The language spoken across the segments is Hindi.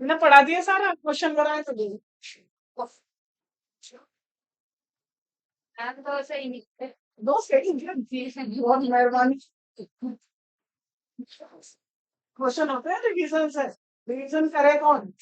मैंने पढ़ा दिया सारा क्वेश्चन बनाए तो दे। तो सही नहीं। दो सेकंड बहुत मेहरबानी। क्वेश्चन होते हैं रिवीजन से, रिवीजन करे कौन?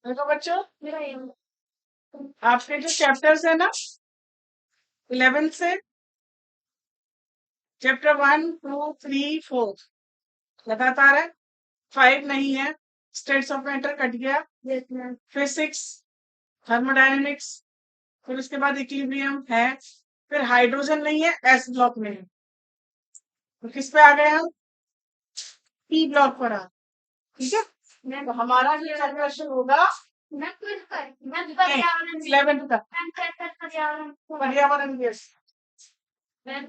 देखो बच्चों, मेरा ये आपके जो चैप्टर्स है ना 11 से, चैप्टर 1 2 3 4 लगातार है, 5 नहीं है, स्टेट्स ऑफ मैटर कट गया, देखना फिजिक्स, थर्मोडायनेमिक्स, फिर उसके बाद इक्विलिब्रियम है, फिर हाइड्रोजन नहीं है, एस ब्लॉक में है। तो किस पे आ गए हम? पी ब्लॉक पर आ। ठीक है, मैं तो हमारा जो क्वेश्चन होगा मैं पर्यावरण 11 का पर्यावरण पर्यावरण दिवस। मैं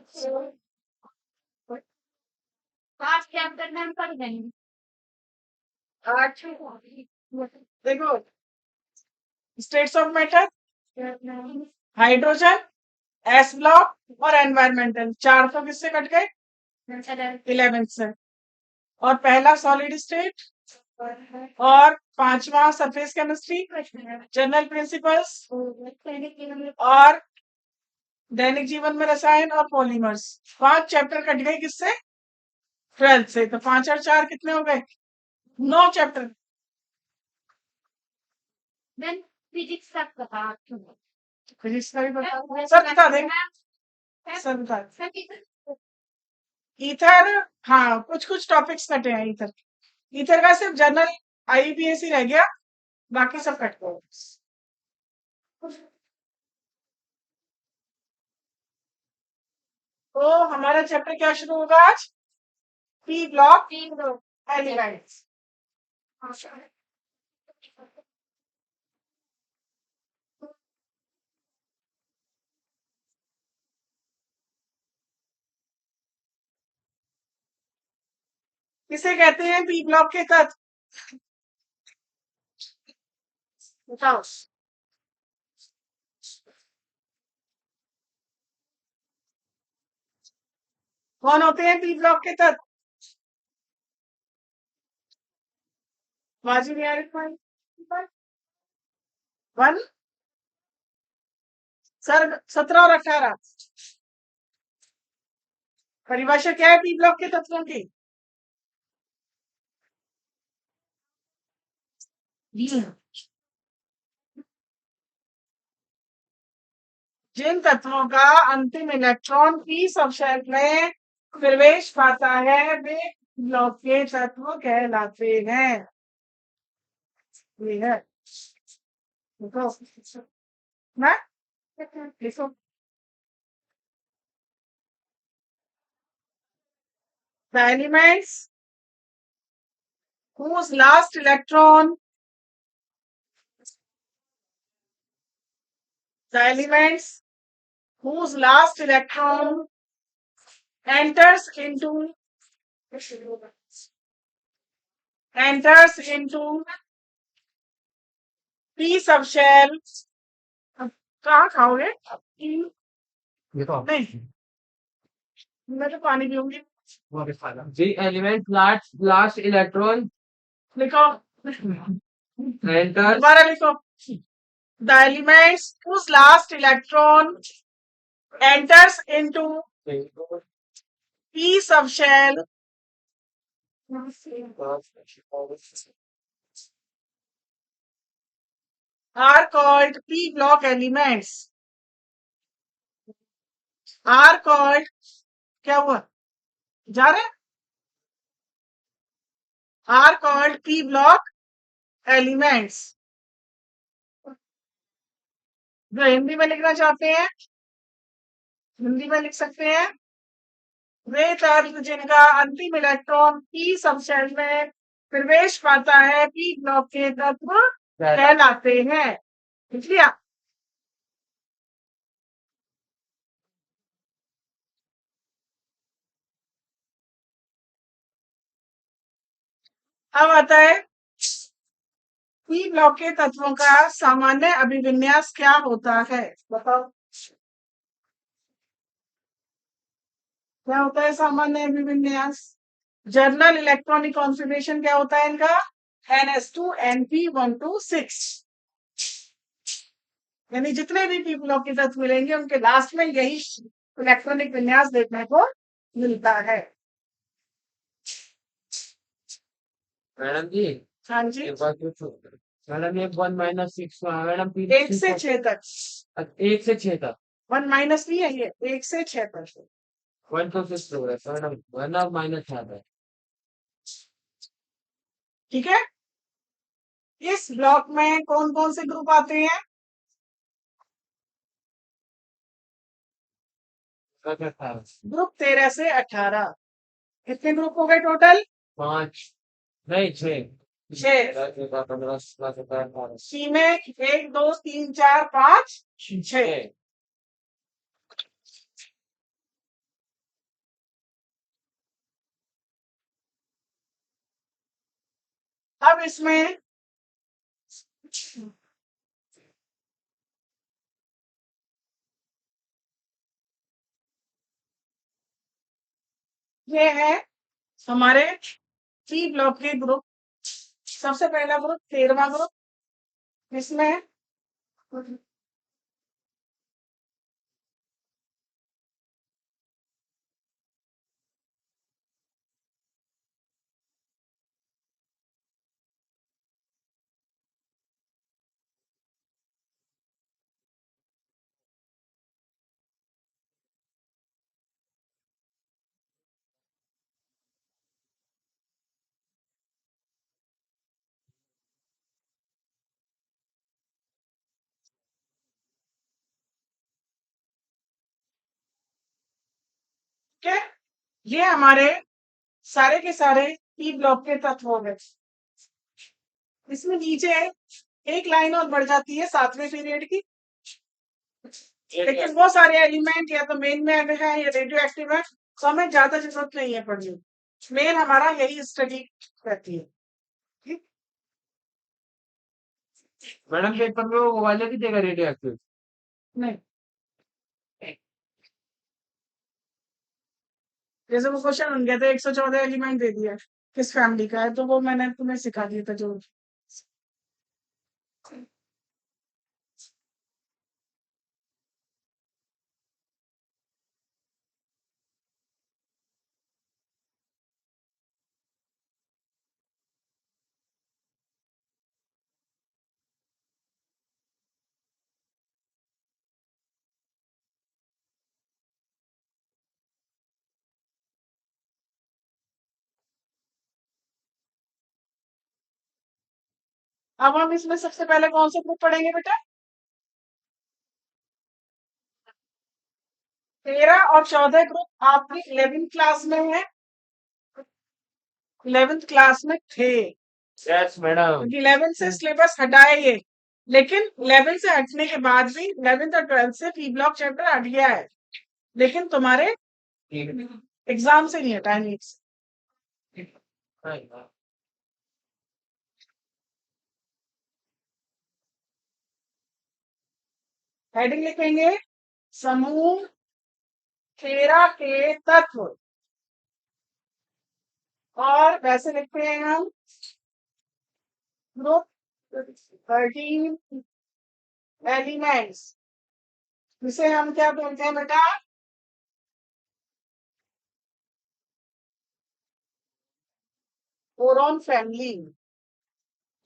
5 चैप्टर में हम पढ़ देंगे। 8 देखो, states of matter, hydrogen, S block और एनवायरमेंटल, 4 तो किससे कट गए? 11 से। और पहला सॉलिड स्टेट, और 5वां सरफेस केमिस्ट्री, जनरल प्रिंसिपल्स, और दैनिक जीवन में रसायन और पॉलीमर्स। 5 चैप्टर कट गए किससे? 12 से। तो 5 और 4 कितने हो गए? 9 चैप्टर। देन फिजिक्स तक बता फिजिक्स का भी बता सर, बता दें सर, बता दें। ईथर, हाँ कुछ कुछ टॉपिक्स कटे हैं ईथर। ईथर का सिर्फ जनरल आईपीएस ही रह गया, बाकी सब कट गए। तो हमारा चैप्टर क्या शुरू होगा आज? P block elements. किसे कहते हैं पी ब्लॉक के तत्व? बताओ। कौन होते हैं पी ब्लॉक के तत्व? बाजी नहीं आ रही। 1 सर, 17 और 18। परिभाषा क्या है पी ब्लॉक के तत्वों की? जिन तत्वों का अंतिम इलेक्ट्रॉन पी सबशेल में प्रवेश पाता है वे ब्लॉक के तत्व कहलाते हैं। ये है, देखो ना, देखो the elements whose last electron, the elements whose last electron enters into p subshell। कहाँ खाओगे? ये तो नहीं, मैं तो पानी पीऊंगी। the element last electron लिखो, enters दोबारा लिखो। The elements whose last electron enters into p subshell are called p block elements। Are called, क्या हुआ? जा रहे? Are called p block elements। जो हिंदी में लिखना चाहते हैं हिंदी में लिख सकते हैं। वे तत्व जिनका अंतिम इलेक्ट्रॉन पी सबशेल में प्रवेश पाता है पी ब्लॉक के तत्व कहलाते हैं। लिख लिया? अब आता है पी ब्लॉक के तत्वों का सामान्य अभिविन्यास क्या होता है, बताओ क्या होता है सामान्य अभिविन्यास। जर्नल इलेक्ट्रॉनिक कॉन्फ़िगरेशन क्या होता है इनका, NS2 NP126, यानी जितने भी पी ब्लॉक के तत्व मिलेंगे उनके लास्ट में यही इलेक्ट्रॉनिक विन्यास देखने को मिलता है। मैडम जी हाँ जी, एक बात पूछो। मैडम ये 1 - 6 मैडम 1 से 6 तक, 1 से 6 तक 1 माइनस नहीं है ये, 1 से 6 तक। 1 to 6 प्रोग्रेस मैडम 1 - है। ठीक है, इस ब्लॉक में कौन कौन से ग्रुप आते हैं, ग्रुप 13 से 18। कितने ग्रुप हो गए टोटल, 5 नहीं 6 6। 15 17 सी में 1 2 3 4 5 6। अब इसमें ये है हमारे सी ब्लॉक के ग्रुप। सबसे पहला ग्रुप 13वां ग्रुप, इसमें क्या, ये हमारे सारे के सारे पी ब्लॉक के तत्व हो गए। इसमें नीचे एक लाइन और बढ़ जाती है 7वें पीरियड की, लेकिन वो सारे एलिमेंट या तो मेन में है या रेडियो एक्टिव है, तो हमें ज्यादा जरूरत नहीं है पढ़ने। मेन हमारा यही स्टडी रहती है। ठीक? मैडम पेपर में वो वाले भी देगा रेडियो एक्टिव। नहीं, जैसे वो क्वेश्चन बन गया था 114 एलिमेंट दे दिया किस फैमिली का है, तो वो मैंने तुम्हें सिखा दिया था जो। अब हम इसमें सबसे पहले कौन सा ग्रुप पढ़ेंगे बेटा, 13 और 14 ग्रुप आपकी 11th क्लास में है, 11th क्लास में थे, यस मैडम। क्योंकि 11th से सिलेबस हटाए ये, लेकिन 11th से हटने के बाद भी 11th और 12th से पी ब्लॉक चैप्टर हट गया है, लेकिन तुम्हारे एग्जाम से नहीं हटा, नीट से। हेडिंग लिखेंगे समूह 13 के तत्व, और वैसे लिखते हैं हम ग्रुप 13 एलिमेंट्स, जिसे हम क्या बोलते हैं बेटा, बोरॉन फैमिली।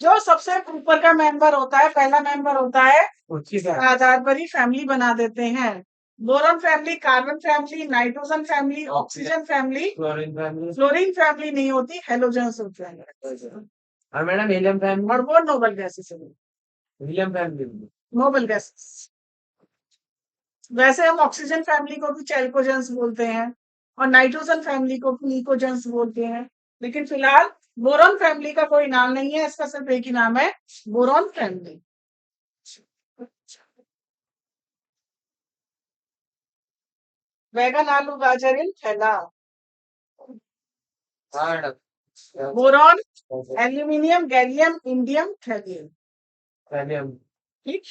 जो सबसे ऊपर का मेंबर होता है, पहला मेंबर होता है, उसके आधार पर ही फैमिली बना देते हैं। Boron family, carbon family, nitrogen family, oxygen family, fluorine family नहीं होती, हेलोजन्स होते हैं। और मैडम हीलियम फैमिली और वो नोबल गैसेस है, हीलियम फैमिली नोबल गैसेस। वैसे हम ऑक्सीजन फैमिली को भी चैल्कोजेंस बोलते हैं, और नाइट्रोजन फैमिली को भी निकोजेंस बोलते हैं, लेकिन फिलहाल बोरॉन फैमिली का कोई नाम नहीं है, इसका सिर्फ एक ही नाम है, बोरॉन फैमिली। बैगन आलू गाजर इन थैला। हाँ madam boron, aluminium, gallium, indium, thallium. Thallium. ठीक,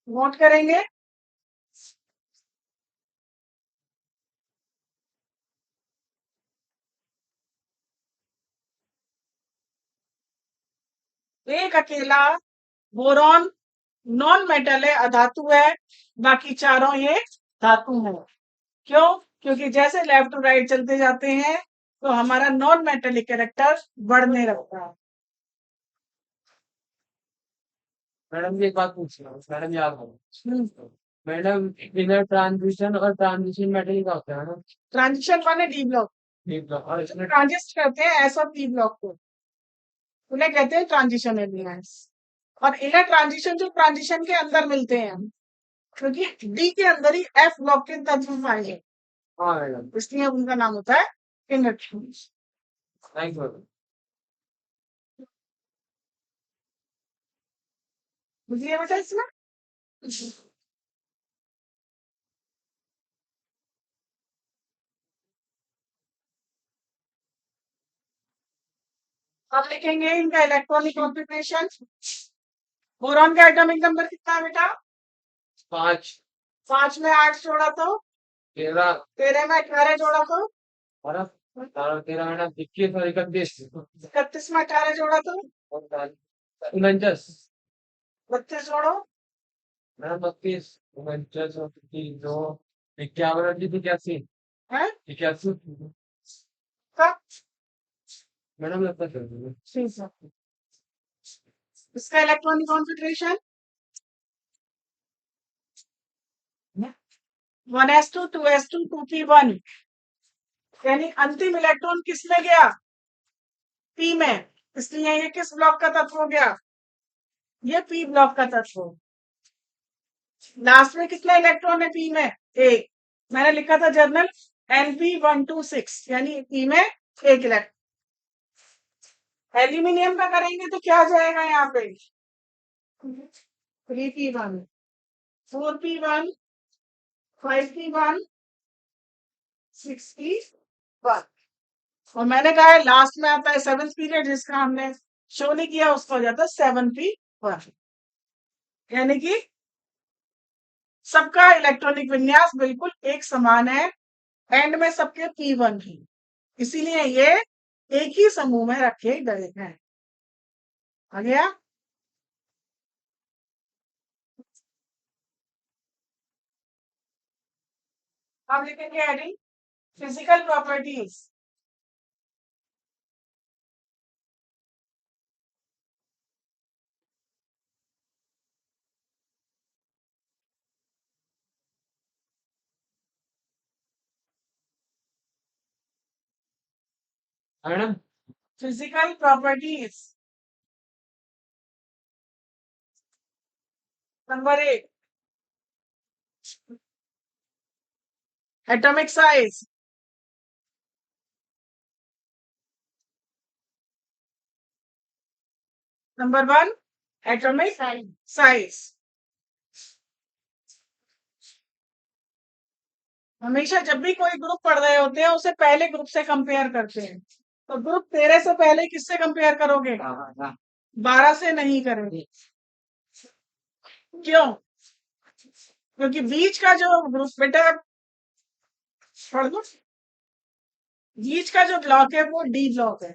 नोट करेंगे। एक अकेला बोरॉन नॉन मेटल है, अधातु है, बाकी चारों ये धातु है। क्यों? क्योंकि जैसे लेफ्ट टू राइट चलते जाते हैं तो हमारा नॉन मेटेलिक कैरेक्टर बढ़ने लगता है। मैडम एक बात पूछना मैडम याद है मैडम इनर ट्रांजिशन और ट्रांजिशन मेटल का होता है ना ट्रांजिशन माने डी ब्लॉक, ठीक है और इसमें ट्रांजिस्ट करते हैं ऐसा पी ब्लॉक को, उन्हें कहते हैं ट्रांजिशन एलिमेंट्स। और इनर ट्रांजिशन जो ट्रांजिशन के अंदर मिलते हैं, क्योंकि डी के अंदर ही एफ ब्लॉक के तत्व पाए हैं, हाँ मैडम इसलिए उनका नाम होता है इनर ट्रांजिशन। थैंक यू बुझलिए बेटा इसमें? अब लिखेंगे इनका इलेक्ट्रॉनिक कॉन्फ़िगरेशन। बोरॉन का एटॉमिक नंबर कितना है बेटा? 5 5 में 8 जोड़ा तो 13 13 में 18 जोड़ा तो और 13 मैडम 21 और 31 31 में 18 जोड़ा तो 49 32 जोड़ो मैडम 32 49 और 2 51 और 81 है 81 कब? मैडम लगता है ठीक है। इसका electronic configuration 1s2 2s2 2p1, यानी अंतिम इलेक्ट्रॉन किस में गया? पी में, इसलिए ये किस ब्लॉक का तत्व हो गया? ये पी ब्लॉक का तत्व। लास्ट में कितने इलेक्ट्रॉन है पी में? एक। मैंने लिखा था जर्नल Np126, यानी पी में एक इलेक्ट्रॉन। एल्यूमिनियम का करेंगे तो क्या जाएगा यहाँ पे? 3p1 4p1 5p1 6p1, और मैंने कहा है लास्ट में आता है 7th पीरियड, जिसका हमने शो नहीं किया उसका हो जाता है 7p1, यानी कि सबका इलेक्ट्रॉनिक विन्यास बिल्कुल एक समान है। एंड में सबके p1 ही, इसीलिए ये एक ही समूह में रखे गए हैं। आ गया? अब लिखेंगे adding physical properties. Madam physical properties number 1, atomic size. Number 1, atomic size size. हमेशा जब भी कोई ग्रुप पढ़ रहे होते हैं उसे पहले ग्रुप से कंपेयर करते हैं। तो ग्रुप 13 से पहले किससे कंपेयर करोगे? 12 से नहीं करोगे। क्यों? क्योंकि बीच का जो ग्रुप बेटा पढ़ लो, बीच का जो ब्लॉक है वो डी ब्लॉक है,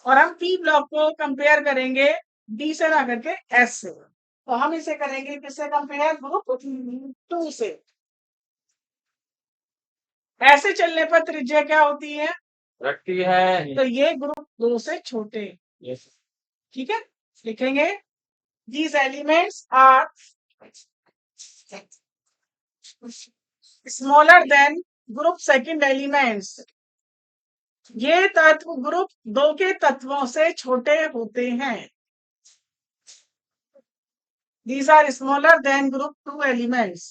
और हम पी ब्लॉक को कंपेयर करेंगे डी से ना करके एस से। तो हम इसे करेंगे किससे कंपेयर? ग्रुप 2 से। ऐसे चलने पर त्रिज्या क्या होती है? रखती है तो ये ग्रुप 2 से छोटे। यस ठीक है, लिखेंगे these elements are smaller than group second elements। ये तत्व ग्रुप 2 के तत्वों से छोटे होते हैं। these are smaller than group 2 elements।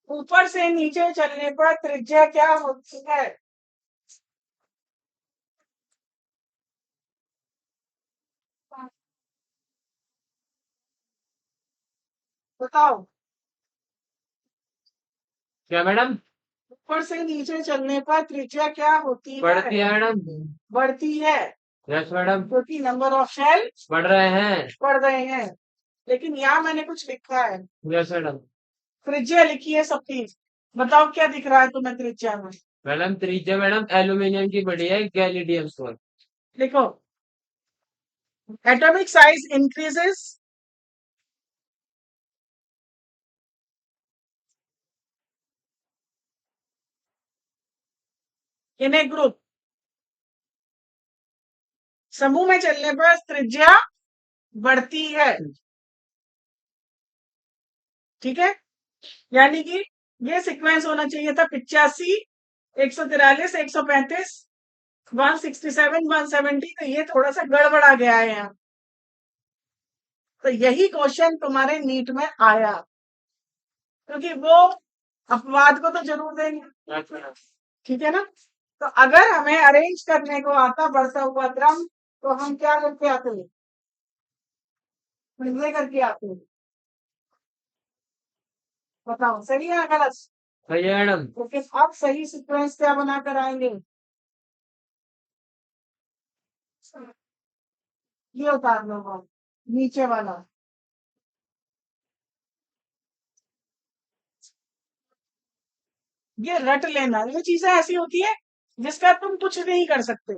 ऊपर से नीचे चलने पर त्रिज्या क्या होती है? बताओ। क्या मैडम ऊपर से नीचे चलने पर त्रिज्या क्या होती बढ़ती है? है मैडम। बढ़ती है, यस मैडम। क्योंकि नंबर ऑफ शेल बढ़ रहे हैं। बढ़ रहे हैं। लेकिन यहाँ मैंने कुछ लिखा है, यस मैडम। त्रिज्या लिखी है सबकी। बताओ क्या दिख रहा है तुम्हें त्रिज्या में? मैडम त्रिज्या मैडम एल्यूमिनियम की बड़ी है, गैलिडियम सोल। लिखो, एटॉमिक साइज इंक्रीजेस इन ए ग्रुप। समूह में चलने पर त्रिज्या बढ़ती है, ठीक है। यानी कि ये सीक्वेंस होना चाहिए था 85, 143, 135, 167, 170। तो ये थोड़ा सा गड़बड़ा गया है यहाँ। तो यही क्वेश्चन तुम्हारे नीट में आया, क्योंकि वो अपवाद को तो जरूर देंगे, यस मैडम। ठीक है ना। तो अगर हमें अरेंज करने को आता बढ़ता हुआ क्रम, तो हम क्या करके आते हैं? ये करके आते हैं। बताओ सही है या गलत? सही है मैडम। तो फिर अब सही सीक्वेंस क्या बनाकर आएंगे? ये उतार लो आप, नीचे वाला। ये रट लेना, ये चीजें ऐसी होती है जिसका तुम कुछ नहीं कर सकते।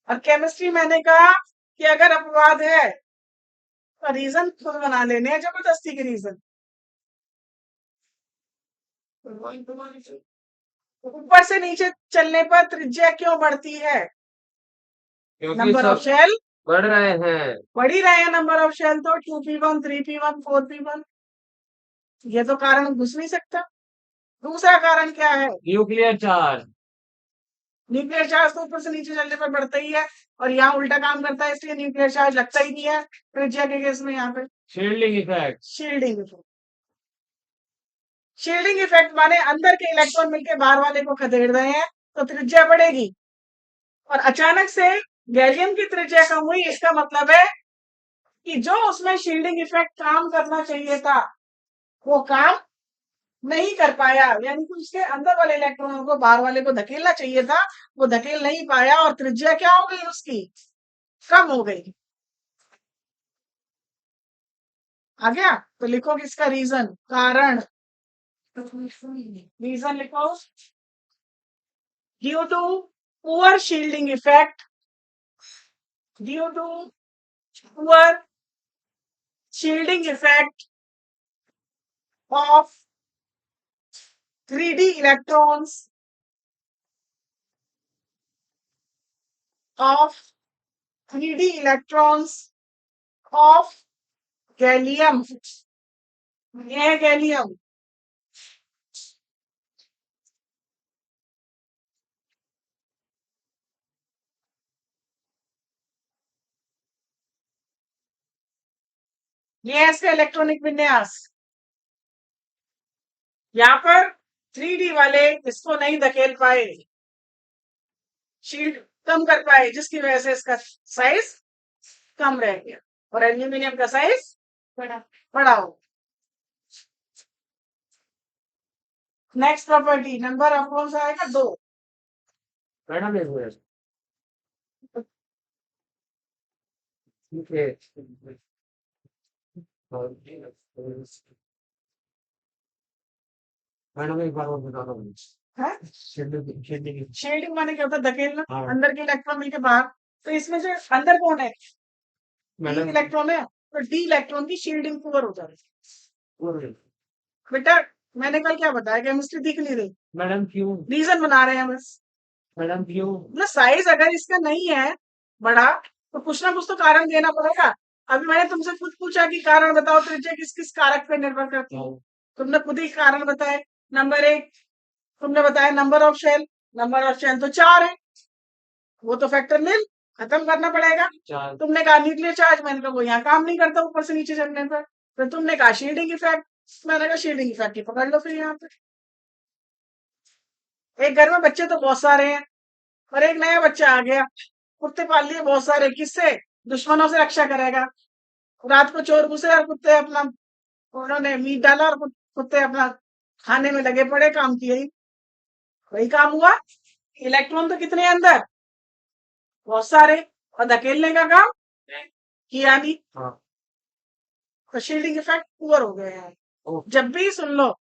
और केमिस्ट्री मैंने कहा कि अगर अपवाद है तो रीजन खुद बना लेने हैं, जबरदस्ती के रीजन। ऊपर से नीचे चलने पर त्रिज्या क्यों बढ़ती है? क्योंकि नंबर ऑफ सब शेल बढ़ रहे हैं। बढ़ ही रहे हैं। नंबर ऑफ शेल तो 2p1, 3p1, 4p1। ये तो कारण घुस नहीं सकता। दूसरा कारण क्या है? Nuclear charge. न्यूक्लियर चार्ज तो ऊपर से नीचे चलने पर बढ़ता ही है, और यहाँ उल्टा काम करता है, इसलिए न्यूक्लियर चार्ज लगता ही नहीं है त्रिज्या के केस में। यहाँ पे shielding effect. Shielding effect. Shielding effect माने अंदर के इलेक्ट्रॉन मिलकर बाहर वाले को खदेड़ रहे हैं, तो त्रिज्या बढ़ेगी। और अचानक से गैलियम की त्रिज्या कम हुई, इसका मतलब है कि जो उसमें शील्डिंग इफेक्ट काम करना चाहिए था वो काम नहीं कर पाया। यानी कि उसके अंदर वाले इलेक्ट्रॉनों को बाहर वाले को धकेलना चाहिए था, वो धकेल नहीं पाया, और त्रिज्या क्या हो गई उसकी? कम हो गई। आ गया? तो लिखो किसका रीजन, कारण। रीजन लिखो, due to poor shielding effect, due to poor shielding effect of 3D electrons of 3D electrons of gallium. ये है गैलियम। ये है इसका इलेक्ट्रॉनिक विन्यास। यहाँ पर 3D वाले इसको नहीं धकेल पाए, शील्ड कम कर पाए, जिसकी वजह से इसका साइज कम रह गया और एल्यूमिनियम का साइज बड़ा हो। नेक्स्ट प्रॉपर्टी, नंबर ऑफ कौन सा आएगा? 2। मैडम एक मिनट। ठीक है। मैडम एक बार और बता दो मुझे। है शील्डिंग। शेडिंग माने क्या होता है? धकेलना, हाँ। अंदर के इलेक्ट्रॉन मिलके बाहर। तो इसमें जो अंदर कौन है? डी मैडम इलेक्ट्रॉन है, तो डी इलेक्ट्रॉन की शील्डिंग पुअर हो जाती और है। बेटा मैंने कल क्या बताया, केमिस्ट्री दिख नहीं रही, मैडम क्यों? रीजन बना रहे हैं बस। मैडम क्यों? मतलब साइज अगर इसका नहीं है बड़ा, तो कुछ ना कुछ तो कारण देना पड़ेगा। अभी मैंने तुमसे खुद पूछा कि कारण बताओ, त्रिज्या किस किस कारक पे निर्भर करती है? तुमने खुद ही कारण बताए। नंबर 1 तुमने बताया number of shell. Number of shell तो 4 है, वो तो फैक्टर निल, खत्म करना पड़ेगा। चार। तुमने कहा न्यूक्लियर चार्ज, मैंने कहा वो यहाँ काम नहीं करता ऊपर से नीचे चलने पर। फिर तुमने कहा शील्डिंग इफेक्ट, मैंने कहा शील्डिंग इफेक्ट ही पकड़ लो फिर यहाँ पे। एक घर में बच्चे तो बहुत सारे हैं, और एक नया बच्चा आ गया, कुत्ते पाल लिए बहुत सारे, किससे? दुश्मनों से रक्षा करेगा। रात को चोर घुसे और कुत्ते अपना, उन्होंने मीट डाला और कुत्ते अपना खाने में लगे पड़े, काम किए ही। वही काम हुआ। इलेक्ट्रॉन तो कितने हैं अंदर, बहुत सारे, और धकेलने का काम किया नहीं, हाँ तो शील्डिंग इफेक्ट पुअर हो गया है। ओ जब भी सुन लो,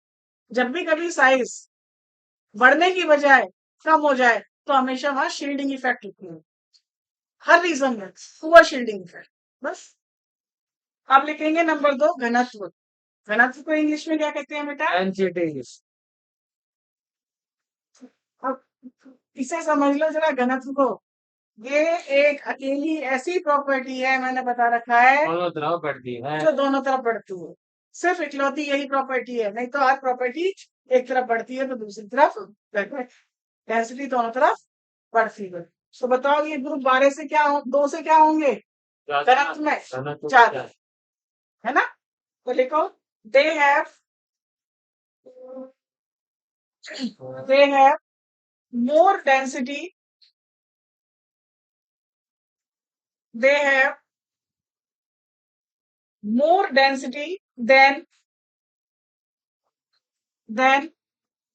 जब भी कभी साइज बढ़ने की बजाय कम हो जाए तो हमेशा वहां शील्डिंग इफेक्ट होती है, हर रीजन में पुअर शील्डिंग इफेक्ट। बस। आप लिखेंगे नंबर 2 घनत्व। घनत्व को इंग्लिश में क्या कहते हैं बेटा? डेंसिटी। अब इसे समझ लो जरा घनत्व को। ये एक अकेली ऐसी प्रॉपर्टी है, मैंने बता रखा है, दोनों तरफ बढ़ती है। जो दोनों तरफ बढ़ती है। सिर्फ इकलौती यही प्रॉपर्टी है, नहीं तो हर प्रॉपर्टी एक तरफ बढ़ती है तो दूसरी तरफ डेंसिटी दोनों तरफ बढ़ती है। तो बताओ ये ग्रुप 12 से क्या 2 से क्या होंगे? घनत्व में घनत्व ज्यादा, है ना? तो लिखो they have more density, they have more density than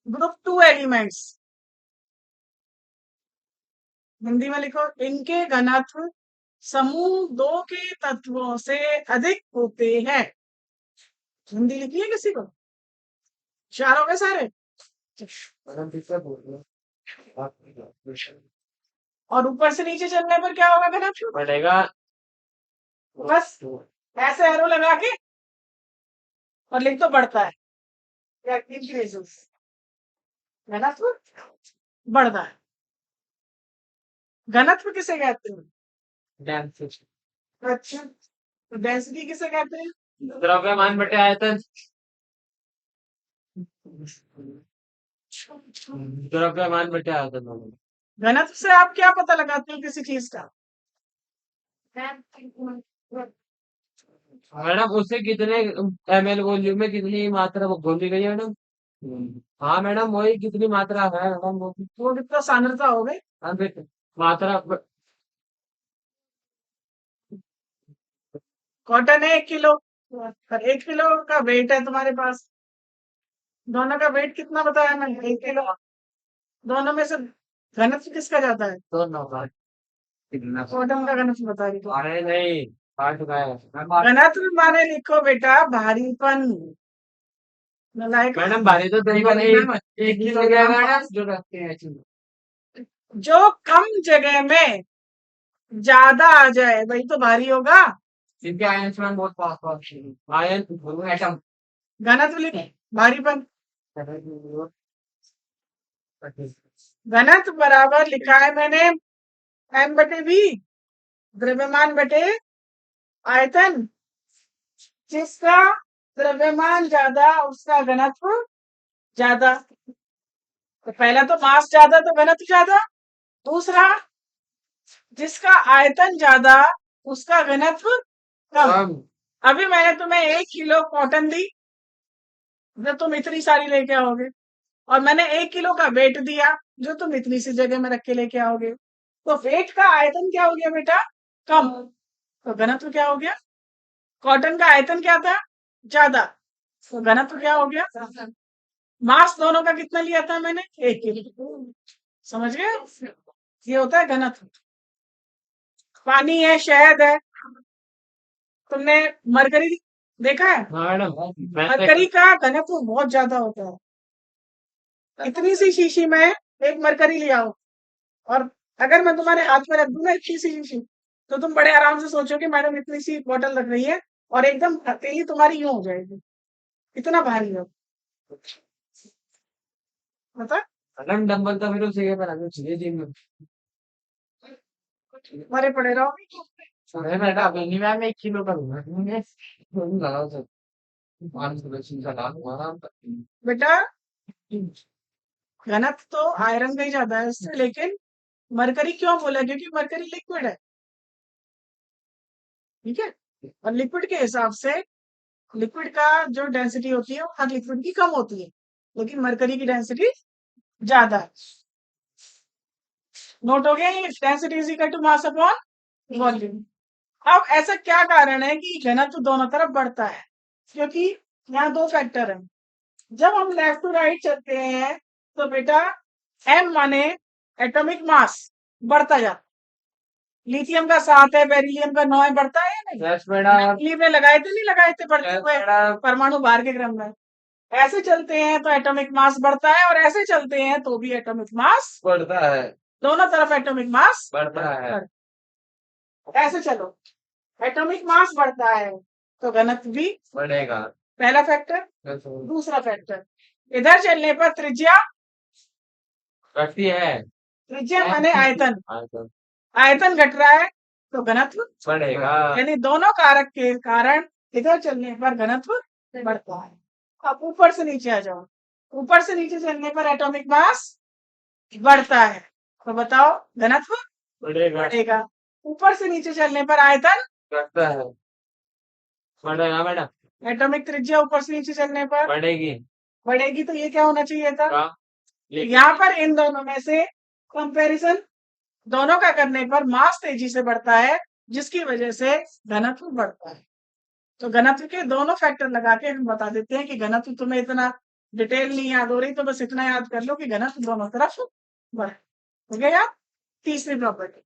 group 2 elements। Hindi में लिखो इनके घनत्व समूह 2 के तत्वों से अधिक होते हैं। हिंदी लिखी है किसी को? चार हो गए सारे। मैडम किससे बोल रहे हो? और ऊपर से नीचे चलने पर क्या होगा घनत्व? बढ़ेगा। बस ऐसे एरो लगा के और लिख तो बढ़ता है या इंक्रीजेस, घनत्व बढ़ता है। घनत्व किसे कहते हैं? डेंसिटी। अच्छा, तो डेंसिटी किसे कहते हैं? द्रव्यमान बटे आयतन। द्रव्यमान बटे आयतन। घनत्व से आप क्या पता लगाते हो किसी चीज का? मैडम उससे कितने ml वॉल्यूम में कितनी मात्रा वो घोली गई है मैडम? हाँ मैडम वही कितनी मात्रा है मैडम वो कितना सांद्रता हो गई? हाँ, मात्रा कॉटन है 1 किलो, और 1 किलो का वेट है तुम्हारे पास। दोनों का वेट कितना बताया मैंने? 1 किलो। दोनों में से घनत्व किसका जाता है? दोनों का कितना? कॉटन का घनत्व बता रही तो। अरे नहीं काट चुका है घनत्व माने लिखो बेटा भारीपन। नालायक। मैडम भारी तो दही वाली एक किलो क्या मैडम जो रखते हैं ऐसी। जो कम जगह में ज्यादा आ जाए वही तो भारी होगा। इनके आयन मैम बहुत पास पास आयन एटम। घनत्व लिख, भारीपन। घनत्व बराबर लिखा है मैंने m बटे v, द्रव्यमान बटे आयतन। जिसका द्रव्यमान ज्यादा उसका घनत्व ज्यादा। तो पहला तो मास ज्यादा तो घनत्व ज्यादा। दूसरा, जिसका आयतन ज्यादा उसका घनत्व कम। अभी मैंने तुम्हें 1 किलो कॉटन दी, जो तुम इतनी सारी लेके आओगे, और मैंने 1 किलो का वेट दिया जो तुम इतनी सी जगह में रख के लेके आओगे। तो वेट का आयतन क्या हो गया बेटा? कम। तो घनत्व क्या हो गया? कॉटन का आयतन क्या था? ज्यादा। तो घनत्व क्या हो गया? मास दोनों का कितना लिया था मैंने? 1 किलो। समझ गए? ये होता है घनत्व। पानी है, शहद है, तुमने मरकरी देखा है? मैडम मरकरी का घनत्व बहुत ज्यादा होता है। इतनी सी शीशी में एक मरकरी ले आओ, और अगर मैं तुम्हारे हाथ में रख दूं ना इतनी सी शीशी, तो तुम बड़े आराम से सोचोगे मैडम इतनी सी बोतल रख रही है, और एकदम हथेली तुम्हारी यूं हो जाएगी, इतना भारी हो। बता, मैडम डंबल तो फिर उसी के बराबर चाहिए जिम में। मरे पड़े रहो। अरे मैडम नहीं मैम 1 किलो का लूंगा लगाओ सर 500 का लाभ हमारा। बेटा घनत्व तो आयरन का ही ज्यादा है इससे, लेकिन मरकरी क्यों बोला? क्योंकि मरकरी लिक्विड है, ठीक है? और लिक्विड के हिसाब से लिक्विड का जो डेंसिटी होती है वो हर लिक्विड की कम होती है, लेकिन मरकरी की डेंसिटी ज्यादा है। नोट हो गया? ये density is equal to mass upon volume. अब ऐसा क्या कारण है कि घनत्व दोनों तरफ बढ़ता है? क्योंकि यहाँ 2 फैक्टर हैं। जब हम लेफ्ट टू राइट चलते हैं तो बेटा एम माने एटॉमिक मास बढ़ता जाता, लिथियम का 7 है, बेरिलियम का 9 है, बढ़ता है या नहीं? Yes madam. नकली में लगाए थे नहीं लगाए थे बढ़ते यस हुए मैडम। परमाणु बाहर के क्रम में। ऐसे चलते हैं तो एटॉमिक मास बढ़ता है और ऐसे चलते हैं तो भी एटॉमिक मास, बढ़ता है। दोनों तरफ एटॉमिक मास बढ़ता है। ऐसे चलो, एटॉमिक मास बढ़ता है तो घनत्व भी बढ़ेगा। पहला फैक्टर। Yes madam. दूसरा फैक्टर, इधर चलने पर त्रिज्या, घटती है। त्रिज्या माने आयतन, आयतन आयतन घट रहा है तो घनत्व, बढ़ेगा। यानी दोनों कारक के कारण इधर चलने पर घनत्व बढ़ता है। अब ऊपर से नीचे आ जाओ, ऊपर से नीचे चलने पर एटॉमिक मास बढ़ता है तो बताओ घनत्व बढ़ेगा। बढ़ेगा। ऊपर से नीचे चलने पर आयतन घटता है। बढ़ेगा मैडम। एटॉमिक त्रिज्या ऊपर से नीचे चलने पर बढ़ेगी। बढ़ेगी तो ये क्या होना चाहिए था? का यहाँ पर इन दोनों में से कंपैरिजन दोनों का करने पर मास तेजी से बढ़ता है जिसकी वजह से घनत्व बढ़ता है। तो घनत्व के दोनों फैक्टर लगा के हम बता देते हैं कि घनत्व तुम्हें इतना डिटेल नहीं याद हो रही तो बस इतना याद कर लो कि घनत्व दोनों तरफ बढ़े। हो गया याद? तीसरी property,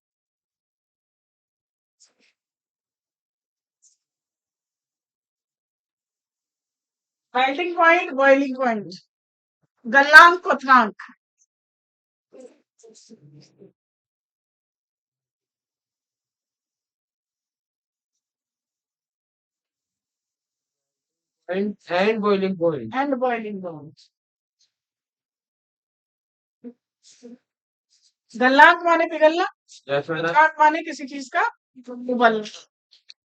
melting point, boiling point, गलनांक, क्वथनांक। And boiling point. And boiling point. गलनांक माने पिघलना, यस मैडम। क्वथनांक माने किसी चीज का उबलना।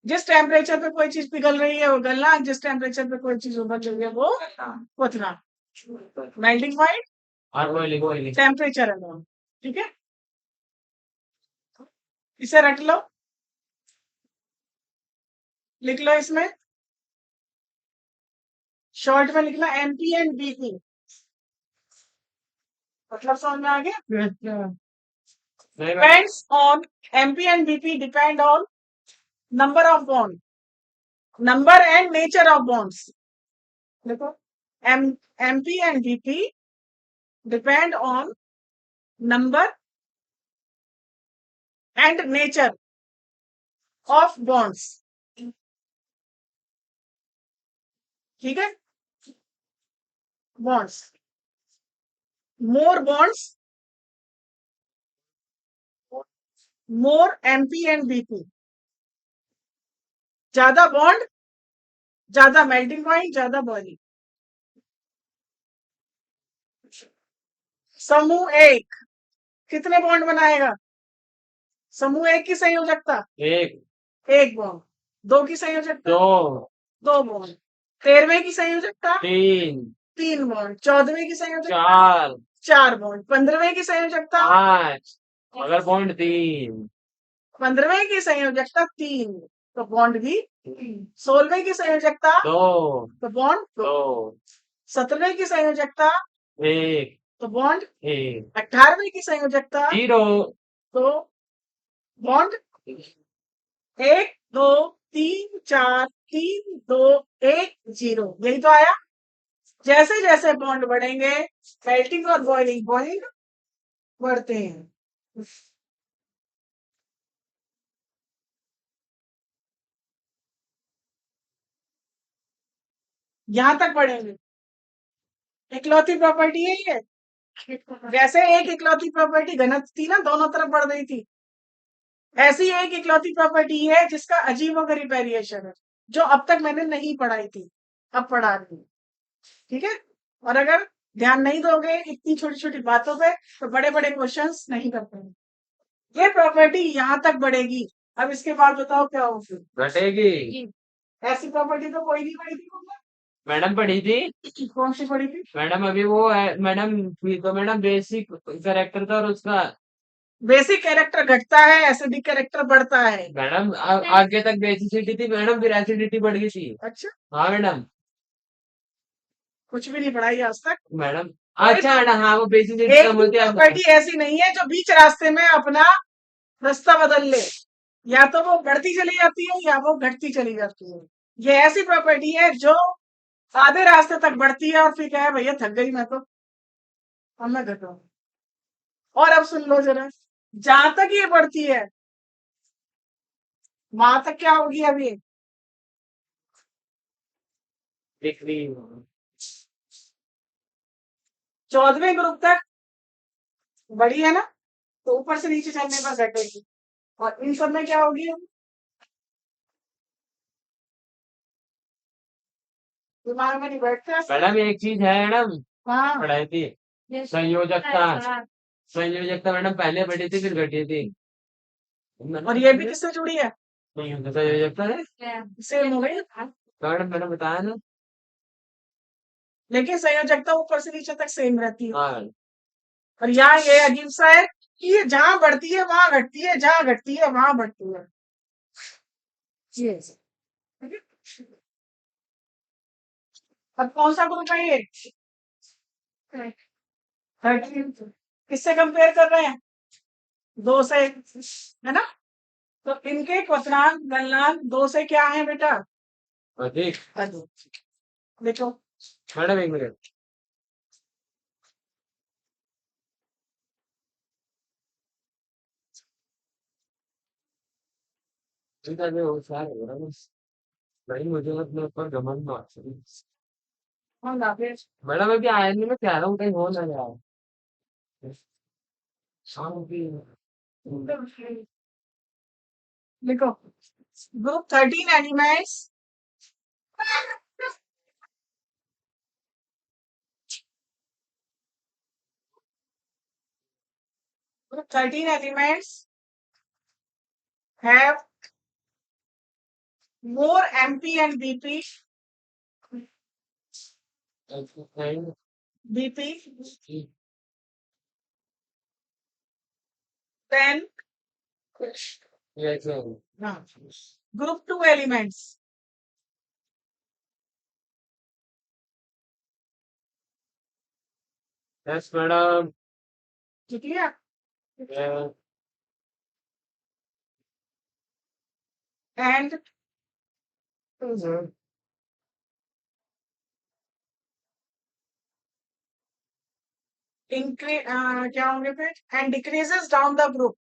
जिस टेम्परेचर पे कोई चीज पिघल रही है वो गलनांक, जिस टेम्परेचर पे कोई चीज उबल रही है वो क्वथनांक। मेल्टिंग पॉइंट और बॉइलिंग टेम्परेचर है, ठीक है, इसे रट लो, लिख लो, इसमें शॉर्ट में लिखना एमपी एंड बीपी, मतलब समझ में आ गया? नहीं madam. Depends on, MP and BP depend on number of bond, number and nature of bonds. देखो, MP and BP depend on number and nature of bonds, ठीक है, bonds, more bonds, more MP and BP, ज्यादा बॉन्ड, ज्यादा मेल्टिंग पॉइंट, ज्यादा बॉइलिंग। समूह एक कितने बॉन्ड बनाएगा? समूह एक की संयोजकता एक, एक बॉन्ड, दो की संयोजकता दो, दो बॉन्ड, 13वें की संयोजकता तीन, तीन बॉन्ड, 14वें की संयोजकता चार, चार बॉन्ड, 15वें की संयोजकता पाँच, मगर बॉन्ड तीन, 15वें की संयोजकता तीन तो बॉन्ड भी, 16वें की संयोजकता दो, तो बॉन्ड दो, 17वें की संयोजकता एक, तो बॉन्ड, एक, 18वें की संयोजकता जीरो, तो बॉन्ड, एक दो तीन चार, तीन दो एक, जीरो। यही तो आया। जैसे जैसे बॉन्ड बढ़ेंगे मेल्टिंग और बॉइलिंग पॉइंट बढ़ते हैं। यहां तक बढ़ेंगे, इकलौती प्रॉपर्टी है ये। जैसे एक इकलौती प्रॉपर्टी घनत्व थी ना, दोनों तरफ बढ़ रही थी, ऐसी एक इकलौती प्रॉपर्टी है जिसका अजीबोगरीब वेरिएशन है जो अब तक मैंने नहीं पढ़ाई थी, अब पढ़ा रही हूँ, ठीक है। और अगर ध्यान नहीं दोगे इतनी छोटी छोटी बातों पे तो बड़े बड़े क्वेश्चंस नहीं करते हैं। ये प्रॉपर्टी यहाँ तक बढ़ेगी, अब इसके बाद बताओ क्या होगी? घटेगी। ऐसी प्रॉपर्टी तो कोई नहीं पढ़ी थी तुमने। मैडम पढ़ी थी। कौन सी पढ़ी थी? मैडम अभी वो है मैडम, तो मैडम बेसिक कैरेक्टर था और उसका बेसिक कैरेक्टर घटता है, एसिडिक कैरेक्टर बढ़ता है। मैडम आगे तक बेसिसिटी थी मैडम, फिर एसिडिटी बढ़ गई थी। अच्छा, हाँ मैडम। कुछ भी नहीं पढ़ाई आज तक मैडम अच्छा मैडम, हाँ वो बेसिसिटी एक कम भी होती है। प्रॉपर्टी ऐसी नहीं है जो बीच रास्ते में अपना रास्ता बदल ले, या तो वो बढ़ती चली जाती है या वो घटती चली जाती है। ये ऐसी प्रॉपर्टी है जो आधे रास्ते तक बढ़ती है और फिर क्या है, भैया थक गई मैं तो, अब मैं घटाऊं। और अब सुन लो जरा, जहां तक ये बढ़ती है वहां तक क्या होगी अब ये? डिक्रीज 14वें ग्रुप तक बढ़ी है ना, तो ऊपर से नीचे चलने पर घटेगी। और इन सब में क्या होगी अब? दिमाग में नहीं बैठता। मैडम एक चीज है मैडम, हाँ पढ़ाई थी संयोजकता। संयोजकता मैडम पहले बढ़ी थी फिर घटी थी। और ये भी किससे जुड़ी है? संयोजकता है सेम हो गई। मैडम, मैंने बताया ना। लेकिन संयोजकता ऊपर से नीचे तक सेम रहती है। हाँ और यहाँ ये अजीब सा है कि ये जहां बढ़ती है वहां घटती है, जहां घटती है वहां बढ़ती है। अब कौन सा ग्रुप है ये? 13। किससे कंपेयर कर रहे हैं? 2 से, है ना? तो इनके क्वथनांक गलनांक 2 से क्या है बेटा? अधिक। अधिक। देखो मैडम एक मिनट, चिंता में हो सारे हो रहा है बस। नहीं मुझे अपने ऊपर घमंड मार हाँ ना फिर। मैडम अभी आया नहीं, मैं कह रहा हूँ कहीं हो ना यार। शाम की देखो group 13 elements group 13 elements have more MP and BP than group 2 elements. Yes madam. ठीक है? And increase क्या होंगे फिर? And decreases down the group.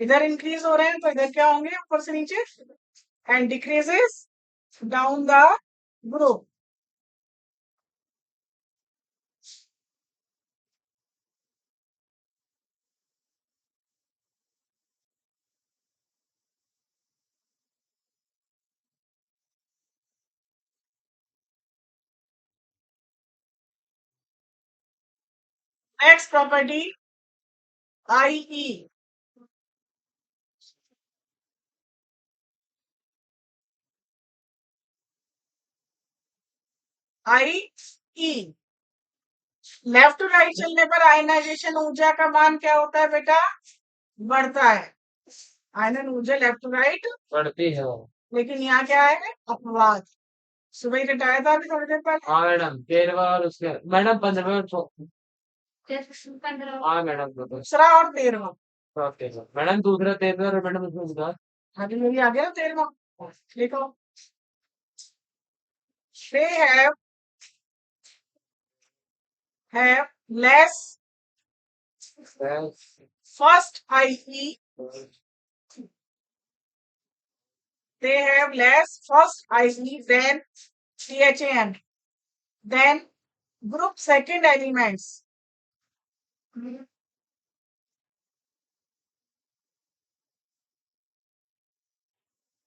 इधर इंक्रीज हो रहे हैं तो इधर क्या होंगे ऊपर से नीचे? And decreases down the group. Next property, IE. IE left to right चलने पर आयनाइजेशन ऊर्जा का मान क्या होता है बेटा? बढ़ता है। आयनन ऊर्जा लेफ्ट टू राइट बढ़ती है। लेकिन यहाँ क्या है? अपवाद। सुबह ही घटाया था अभी थोड़ी देर पहले। हाँ मैडम 13वां और उसके मैडम 15वां हाँ मैडम दूसरा और 13वां। मैडम दूसरा 13वां और मैडम उसमें बता। अभी मेरी आ गया 13वां। देखो they have less first IE. They have less first IE than CHAN. Then group second elements.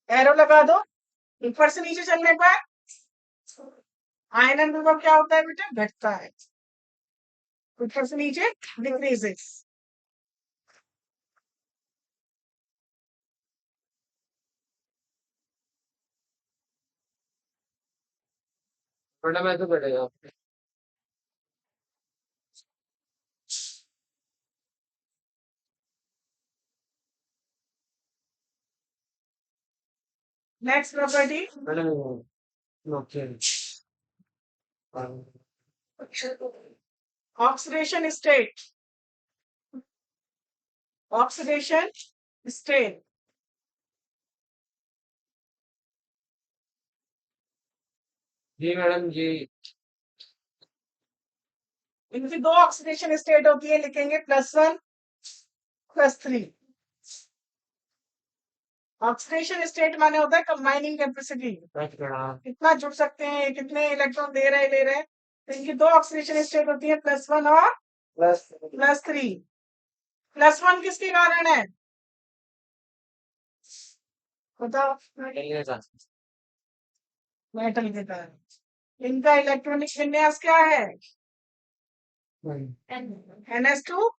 Arrow लगा दो। ऊपर से नीचे चलने पर आयनन विभव क्या होता है बेटा? घटता है। ऊपर से नीचे डिक्रीजेस। मैडम ऐसे बढ़ेगा। Next property, madam okay oxidation state. Oxidation state जी मैडम जी। इनकी दो ऑक्सीडेशन स्टेट होती है, लिखेंगे +1 +3। ऑक्सीडेशन स्टेट माने होता है कंबाइनिंग कैपेसिटी, कितना जुड़ सकते हैं, कितने इलेक्ट्रॉन दे रहे ले रहे हैं। तो इनकी दो ऑक्सीडेशन स्टेट होती है, +1 और +3। +1 किसके कारण है बताओ? मेटल के कारण। इनका इलेक्ट्रॉनिक विन्यास क्या है? NS2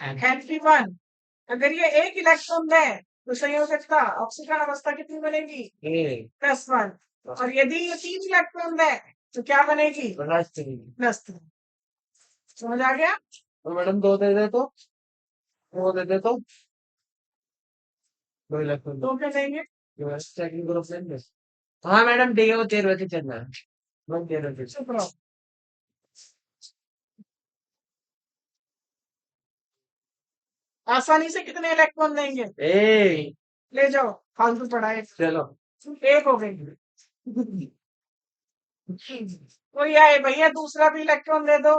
Np1। अगर ये एक इलेक्ट्रॉन है तो संयोजकता ऑक्सीकरण अवस्था कितनी बनेगी? +1। और यदि ये 3 इलेक्ट्रॉन है तो क्या बनेगी? +3। समझ आ गया? तो मैडम दो दे दे तो वो दे दे तो दो इलेक्ट्रॉन तो क्या देंगे? सेकंड ग्रुप लेंगे। हाँ मैडम डी वो 13 बजे चलना है। 13 बजे। चुप रहो। आसानी से कितने इलेक्ट्रॉन देंगे? ए ले जाओ, फालतू पढ़ाए। चलो एक हो गई। कोई आए भैया दूसरा भी इलेक्ट्रॉन दे दो।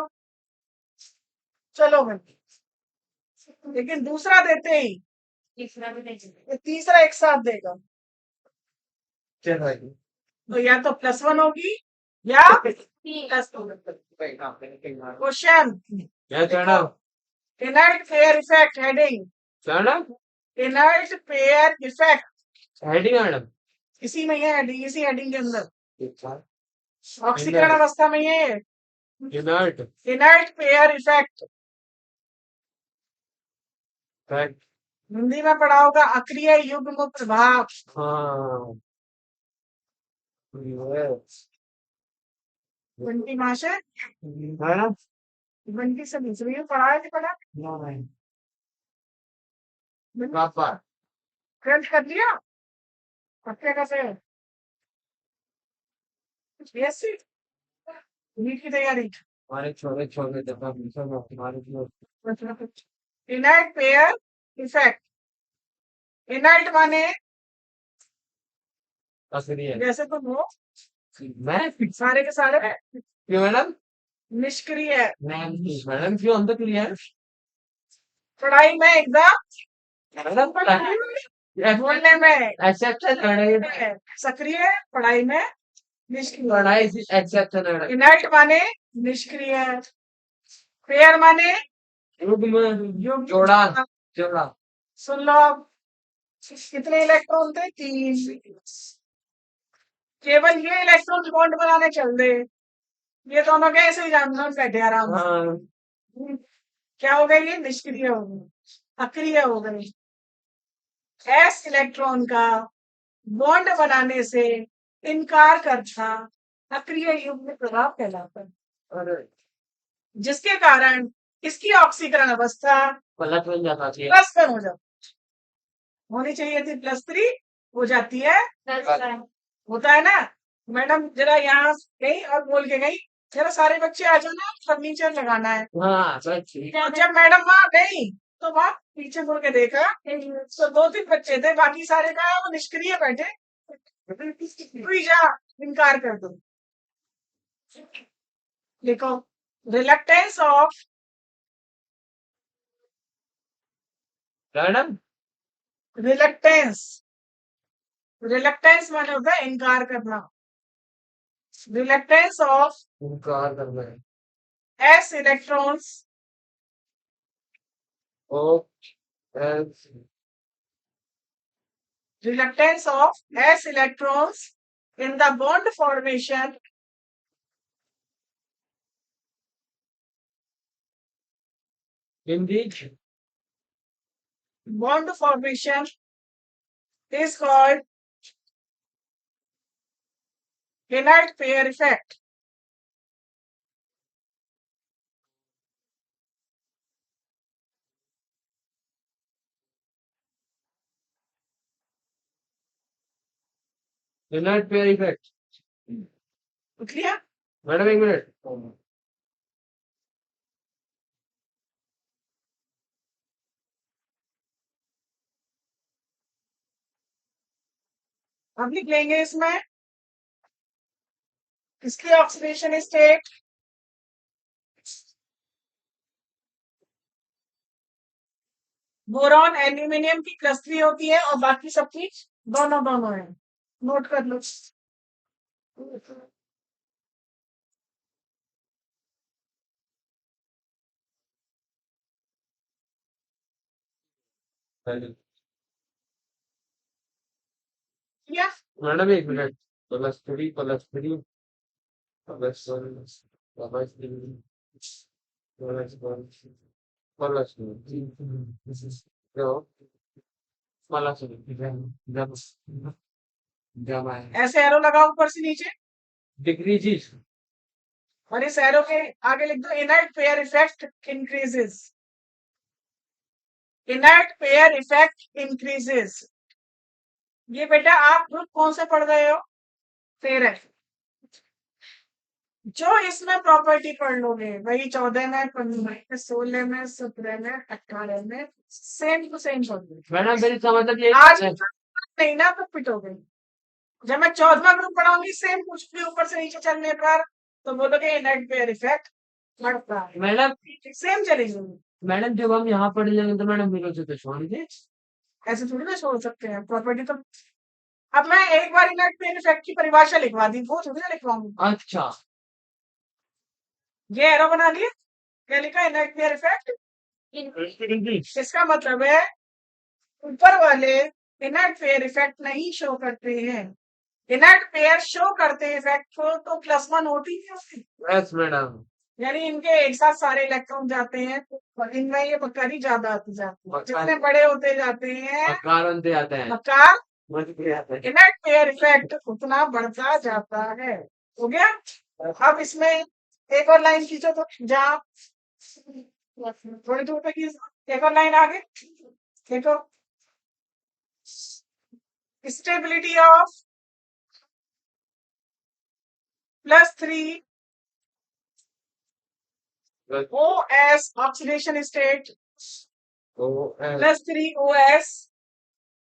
चलो भाई, लेकिन दूसरा देते ही तीसरा भी नहीं। ये तीसरा एक साथ देगा, चल भाई तो या तो +1 होगी या +2। क्वेश्चन क्या कहना इनर्ट पेयर इफेक्ट हेडिंग। कहना inert pair effect heading madam इसी में है, हेडिंग इसी हेडिंग के अंदर इनर्ट ऑक्सीकरण अवस्था में ये inert inert pair effect fact Hindi में पढ़ा होगा अक्रिय युग्म प्रभाव। हाँ yes। 20 माशे है ना 20 से दूसरी में पढ़ा है कि पढ़ा? पापा ट्वेल्थ कर लिया? पक्के कैसे? बीएससी नीट की तैयारी। हमारे छोटे छोटे दफा सब हमारे इनर्ट पेयर इफेक्ट। इनर्ट माने असली जैसे तुम हो मैं सारे के सारे क्यों मैडम निष्क्रिय है। मैडम क्यों हम तो क्लियर पढ़ाई में एकदम मैडम बोलने में एक्सेप्शन लड़ाई सक्रिय, पढ़ाई में निष्क्रिय। लड़ाई एक्सेप्शन लड़ाई इनर्ट माने निष्क्रिय, पेयर माने युग्म जोड़ा जोड़ा सुन लो अब, कितने इलेक्ट्रॉन थे? 3। केवल ये इलेक्ट्रॉन बॉन्ड बनाने चल दे, ये दोनों के ऐसे ही जानना बैठे आराम से। हाँ क्या हो गई? ये निष्क्रिय हो गई, अक्रिय हो गई। s इलेक्ट्रॉन का बॉन्ड बनाने से इनकार करना अक्रिय युग्म प्रभाव कहलाता है, और जिसके कारण इसकी ऑक्सीकरण अवस्था पलट बन जाता है +1 हो जाती, होनी चाहिए थी +3, हो जाती है। होता है ना? मैडम जरा यहाँ गई और बोल के गई, जरा सारे बच्चे आ जाना, फर्नीचर लगाना है। हाँ सर ठीक और जब मैडम वहां गई तो वहां पीछे मुड़ के देखा तो 2-3 बच्चे थे, बाकी सारे का वो निष्क्रिय बैठे। तू ही जा, इनकार कर दो। लिखो reluctance of madam reluctance. Reluctance माने होता है इनकार करना। रिलक्टेंस ऑफ इनकार कर रहे हैं s इलेक्ट्रॉन्स ओ एस reluctance of s electrons in the bond formation in the bond formation is called inert pair effect. Inert pair effect Clear? Madam एक मिनट अब लिख लेंगे इसमें इसकी ऑक्सीडेशन स्टेट बोरॉन एल्यूमिनियम की +3 होती है और बाकी सबकी दोनों दोनों है। नोट कर लो। यस मैडम एक मिनट, +3 +3 +1 +3 ऐसे एरो लगाओ ऊपर से नीचे डिग्री जी। और इस एरो के आगे लिख दो inert pair effect increases. Inert pair effect increases. ये बेटा आप ग्रुप कौन से पढ़ रहे हो? 13। जो इसमें प्रॉपर्टी पढ़ लोगे वही 14 में, 15 में, 16 में, 17 में, 18 में सेम टू सेम पढ़ोगे। मैडम मेरी समझ मतलब ये आज नहीं ना तो पिटोगे। जब मैं 14वां ग्रुप पढ़ाऊंगी सेम कुछ भी ऊपर से नीचे चलने पर तो बोलोगे इनर्ट पेयर इफेक्ट बढ़ता है। मैडम सेम चलेगी। मैडम जब हम यहाँ पढ़ लेंगे तो मैडम मेरे से तो छोड़ दे। ऐसे थोड़ी ना छोड़ सकते हैं प्रॉपर्टी तो। अब मैं एक बार इनर्ट पेयर इफेक्ट की परिभाषा लिखवा दी, वो थोड़ी ना लिखवाऊंगी। अच्छा ये एरो बना दिए, क्या लिखा? Inert pair effect. इसका मतलब है ऊपर वाले इनर्ट पेयर इफेक्ट नहीं शो करते हैं। इनर्ट पेयर शो करते हैं इफेक्ट को तो +1 होती ही होती, यस मैडम। यानी इनके एक साथ सारे इलेक्ट्रॉन जाते हैं और इनमें ये बकारी ज्यादा आती जाती है। बकारी। जितने बड़े होते जाते हैं कारण से आते हैं बकार मजबूरी आते हैं। इनर्ट पेयर इफेक्ट उतना बढ़ता जाता है। हो गया? अब इसमें एक और लाइन खींचो तो जहाँ थोड़ी दूर पे खींच दो। एक और लाइन आगे देखो, stability of +3 OS oxidation state तो +3 OS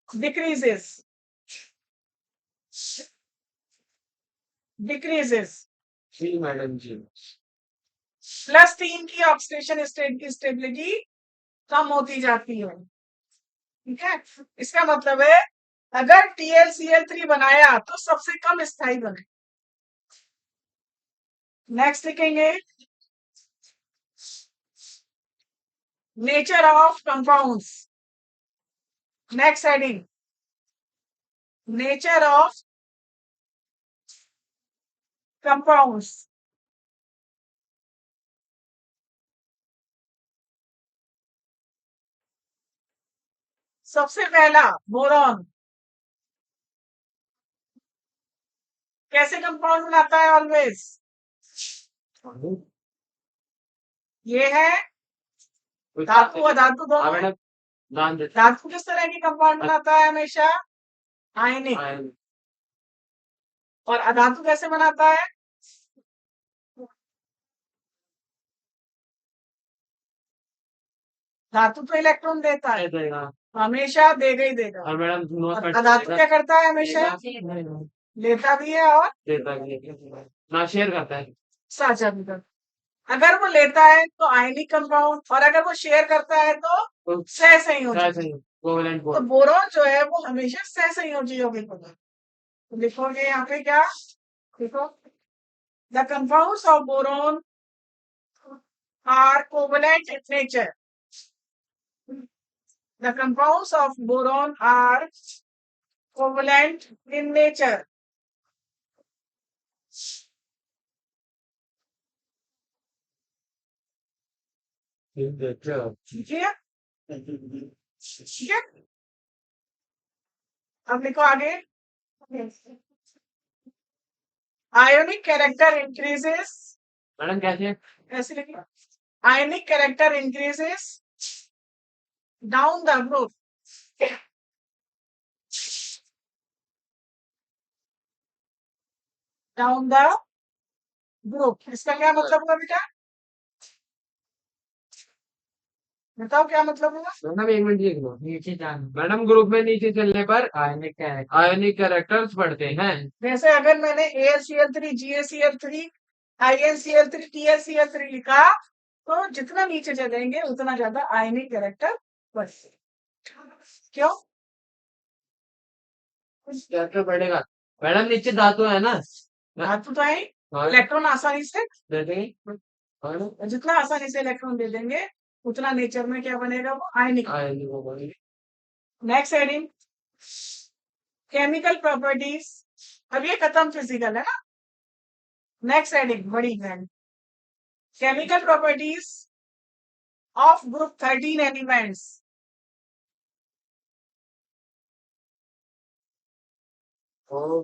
decreases जी मैडम जी। +3 की ऑक्सीडेशन स्टेट की स्टेबिलिटी कम होती जाती है। ठीक है, इसका मतलब है अगर TlCl3 बनाया तो सबसे कम स्थायी बने। नेक्स्ट लिखेंगे nature of compounds. Next heading nature of compounds. सबसे पहला बोरॉन कैसे कंपाउंड बनाता है? ऑलवेज ये है धातु अधातु हाँ दोनों। मैडम दान देते धातु किस तरह की कंपाउंड बनाता है? हमेशा आयनिक। हैं। और अधातु कैसे बनाता है? धातु तो इलेक्ट्रॉन देता है, देगा हमेशा देगा ही देगा। और मैडम और अधातु क्या करता है? हमेशा लेता भी है और देता भी है ना, शेयर करता है। साझा भी करता है। अगर वो लेता है तो आयनिक कंपाउंड और अगर वो शेयर करता है तो सहसंयोजी। कोवेलेंट तो बॉन्ड। बोरॉन जो है वो हमेशा सहसंयोजी यौगिक होता है। तो लिखोगे यहाँ पे क्या? देखो the compounds of boron are covalent in nature. The compounds of boron are covalent in nature. ठीक है? ठीक है? अब लिखो आगे आयोनिक कैरेक्टर इंक्रीजेस। मैडम कैसे? ऐसे लिखिए ionic character increases down the group. Down the group इसका क्या मतलब हुआ बेटा? बताओ क्या मतलब हुआ? मैडम एक मिनट लिख लो नीचे जाना। मैडम ग्रुप में नीचे चलने पर आयनिक कैरेक्टर्स बढ़ते हैं। जैसे अगर मैंने AlCl3 GaCl3 InCl3 TlCl3 लिखा तो जितना नीचे चलेंगे उतना ज्यादा आयनिक कैरेक्टर बढ़ते। क्यों? चैप्टर पढ़ेगा मैडम, नीचे धातु है ना। धातु तो है ही, हाँ, इलेक्ट्रॉन आसानी से, दे देंगे। हाँ, जितना आसानी से इलेक्ट्रॉन दे देंगे उतना नेचर में क्या बनेगा, वो आयनिक। आएंगे वो बोलेंगे। Next heading, chemical properties. अब ये खत्म फिजिकल है ना। नेक्स्ट हेडिंग बड़ी है, chemical properties of group 13 elements. ओ,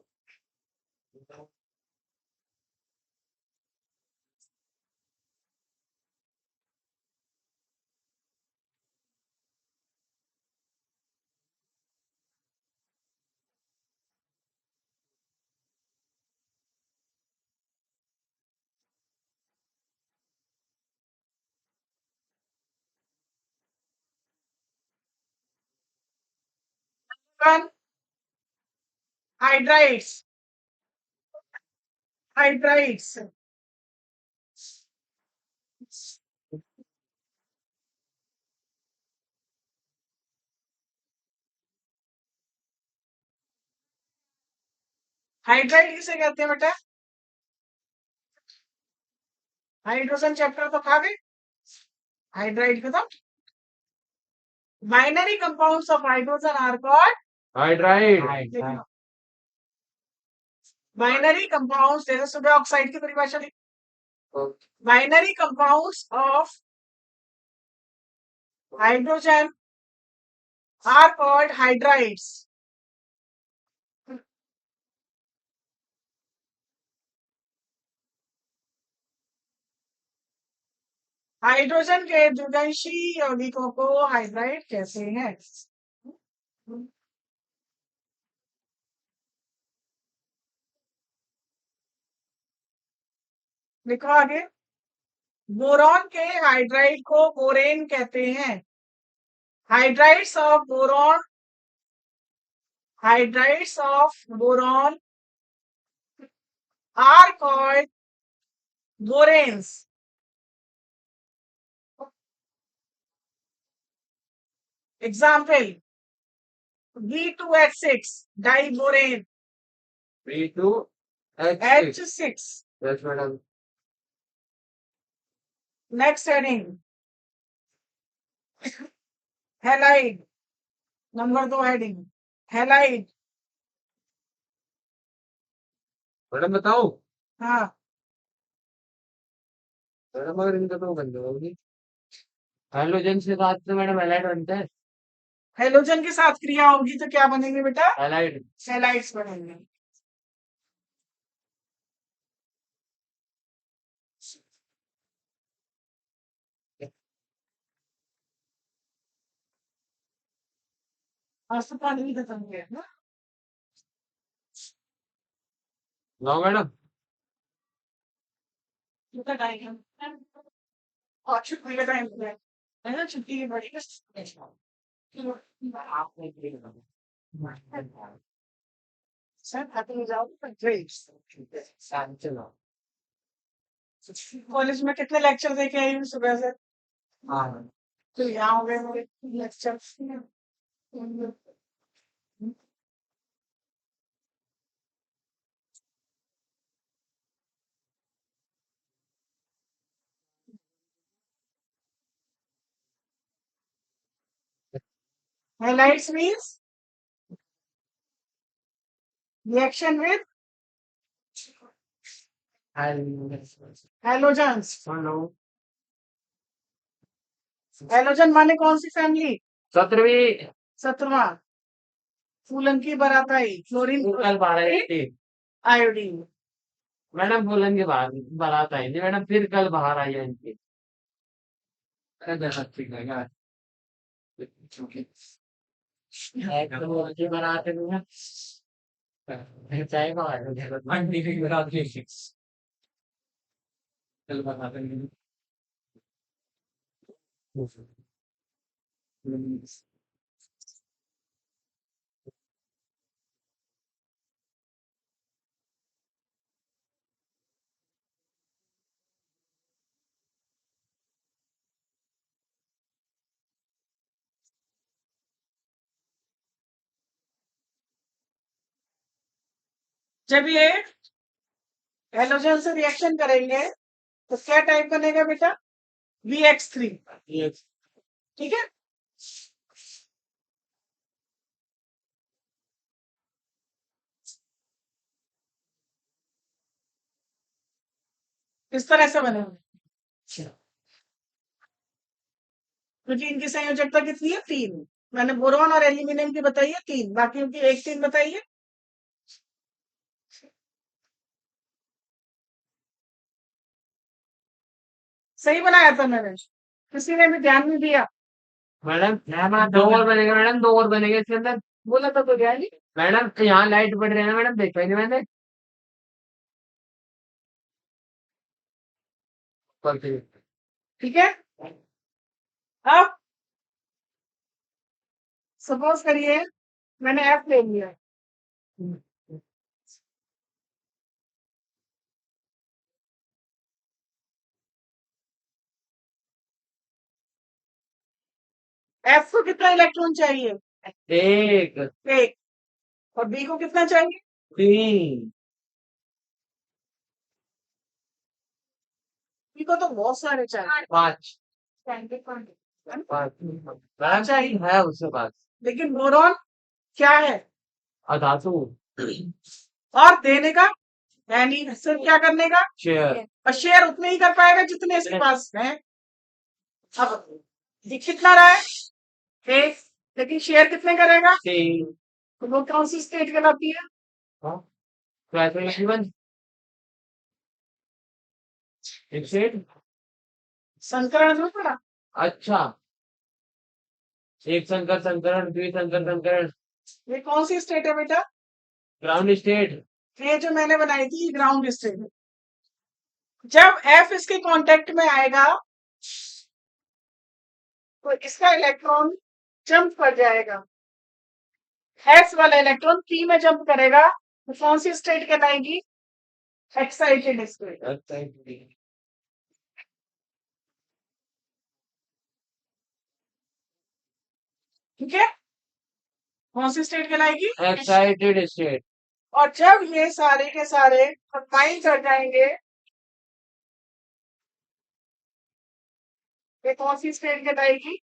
1 हाइड्राइड्स। हाइड्राइड्स हाइड्राइड किसे कहते हैं बेटा? हाइड्रोजन चैप्टर तो खा गए, हाइड्राइड खत्म। Binary compounds of hydrogen are called hydride. Binary compounds, जैसे सुबह ऑक्साइड की परिभाषा लिखी, okay, binary compounds of hydrogen are called hydrides. Hydrogen के द्विदंशी यौगिकों को हाइड्राइड कहते हैं। लिखो आगे, बोरॉन के हाइड्राइड को बोरेन कहते हैं। Hydrides of boron, hydrides of boron are called boranes. Example, B2H6 diborane, B2H6। H6। Yes madam. Next heading, halide. Number 2 heading, halide. Madam बताओ, हाँ, मैडम अगर इनका तो बन जाओगी हाइड्रोजन से साथ तो मैडम हैलाइड बनता है। हेलोजन के साथ क्रिया होगी तो क्या बनेंगे बेटा? हैलाइड। हैलाइड्स बनेंगे। आज तो पानी भी खत्म हो गया ना। No madam. कितना टाइम है? और छुट्टी का टाइम है ना, छुट्टी की बड़ी सर खत्म हो जाओ चलो। कॉलेज में कितने लेक्चर दे के आई हूँ सुबह से, हाँ, तो यहाँ हो गए मेरे lecture. Halides means reaction with halogens। Hello. Halogen माने कौन सी फैमिली? 17वीं। 17वां। फूलन की बराताई, फ्लोरीन, कल 12 थी आयोडीन। मैडम, फूलन के बाहर बारात आई थी मैडम, फिर कल बाहर आई है इनकी। ठीक है यार। एक तो वो की बारात है ना। चाय बाहर है, जरूरत मंडी की बारात थी। कल बारात है। जब ये हेलोजन से रिएक्शन करेंगे तो क्या टाइप बनेगा बेटा? VX3। Yes. ठीक है। इस तरह से बनेगा क्योंकि इनकी संयोजकता कितनी है? 3। मैंने बोरॉन और एल्यूमिनियम की बताई है 3, बाकी उनकी 1 3 बताइए। सही बनाया था मैंने, किसी ने भी ध्यान नहीं दिया। मैडम 2 और बनेगा मैडम, 2 और बनेंगे इसके अंदर। बोला था तो ध्यान नहीं। मैडम यहाँ लाइट पड़ रही है ना मैडम, देखा ही नहीं मैंने। परफेक्ट। ठीक है। अब सपोज करिए मैंने F ले लिया, F को कितना इलेक्ट्रॉन चाहिए? 1 1। और B को कितना चाहिए? 3 B को तो बहुत सारे चाहिए। 5 20 मैडम चाहिए है उसके पास। लेकिन बोरॉन क्या है? अधातु। और देने का यानी सिर्फ क्या करने का? शेयर। और शेयर उतने ही कर पाएगा जितने इसके पास है। अब ये कितना रहा है? 1। लेकिन शेयर कितने करेगा? 3 तो वो कौन सी स्टेट कहलाती है? संकरण में पड़ा। अच्छा, एक संकर संकरण, द्विसंकर संकरण, ये कौन सी स्टेट है बेटा? Ground state. ये जो मैंने बनाई थी ग्राउंड स्टेट है। जब F इसके कांटेक्ट में आएगा तो इसका इलेक्ट्रॉन जंप कर जाएगा, S वाला इलेक्ट्रॉन P में जंप करेगा तो कौन सी स्टेट कहलाएगी? Excited state. ठीक है। कौन सी स्टेट कहलाएगी? Excited state. और जब ये सारे के सारे कंबाइन कर जाएंगे ये कौन सी स्टेट कहलाएगी?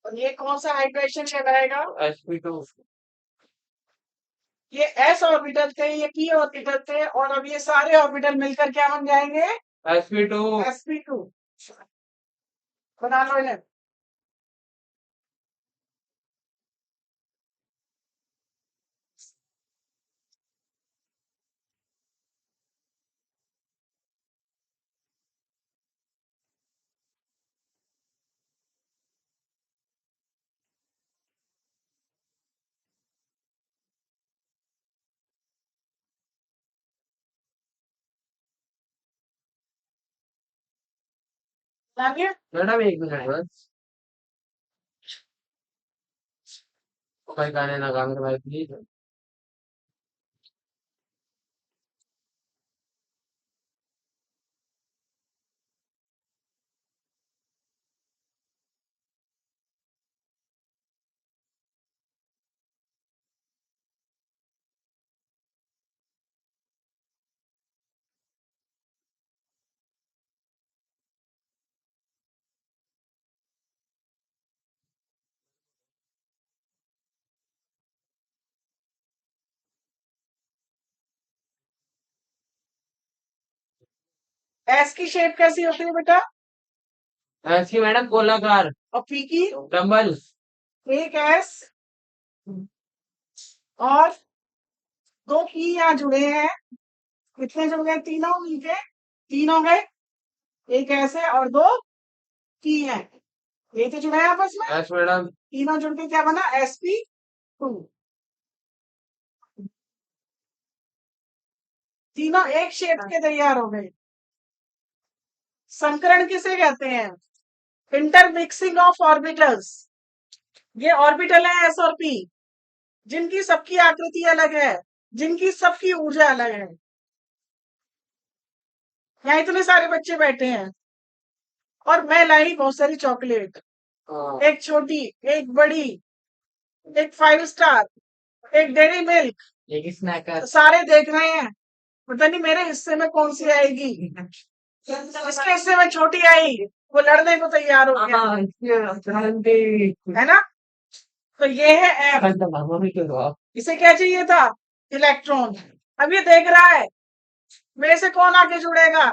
और ये कौन सा हाइड्रेशन कहलाएगा? sp2। ये S ऑर्बिटल थे, ये P ऑर्बिटल थे, और अब ये सारे ऑर्बिटल मिलकर क्या बन जाएंगे? sp2। sp2। बना लो इन्हें। बना लिया? मैडम 1 मिनट बस। भाई गाने लगा मेरे भाई प्लीज। S की शेप कैसी होती है बेटा? ऐसी मैडम गोलाकार। और P की? डंबल। एक S और 2 P यहाँ जुड़े हैं। कितने जुड़ गए? तीनों मिलके 3 हो गए। एक S है और 2 P है, ये तो जुड़ा है आपस में। Yes madam. तीनों जुड़ के क्या बना? sp2। तीनों एक शेप के तैयार हो गए। संकरण किसे कहते हैं? Intermixing of orbitals. ये ऑर्बिटल है S और P, जिनकी सबकी आकृति अलग है, जिनकी सबकी ऊर्जा अलग है। यहाँ इतने सारे बच्चे बैठे हैं और मैं लाई बहुत सारी चॉकलेट, हाँ। एक छोटी एक बड़ी। एक 5 स्टार, एक डेयरी मिल्क, एक स्नैकर। तो सारे देख रहे हैं, पता नहीं मेरे हिस्से में कौन सी आएगी। इसके हिस्से में छोटी आई, वो लड़ने को तैयार हो गया, है ना। तो ये है एफ। इसे क्या चाहिए था? इलेक्ट्रॉन। अब ये देख रहा है मेरे से कौन आगे जुड़ेगा,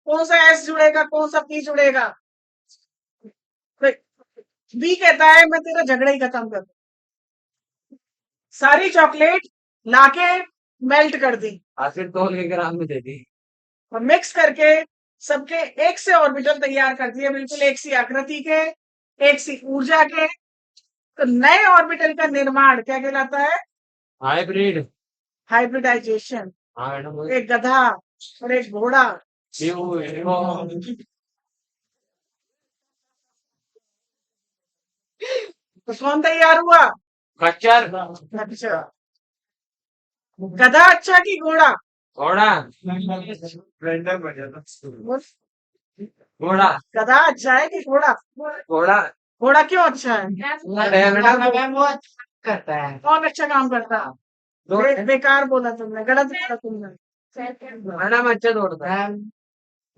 कौन सा एस जुड़ेगा, कौन सा पी जुड़ेगा। बी कहता है मैं तेरा झगड़ा ही खत्म कर दूं। सारी चॉकलेट लाके मेल्ट कर दी आखिर 2 ग्राम में दे दी। और मिक्स करके सबके एक से ऑर्बिटल तैयार कर दिए, बिल्कुल एक सी आकृति के, एक सी ऊर्जा के। तो नए ऑर्बिटल का निर्माण क्या कहलाता है? हाइब्रिड। हाइब्रिडाइजेशन। हाँ मैडम। एक गधा और एक घोड़ा, तो कौन तैयार हुआ? खच्चर। अच्छा, गधा अच्छा कि घोड़ा? घोड़ा। घोड़ा। गधा अच्छा है कि घोड़ा? घोड़ा। घोड़ा क्यों अच्छा है? करता है। कौन अच्छा काम करता है? बेकार बोला तुमने, गलत बोला तुमने। मैडम अच्छा दौड़ता है।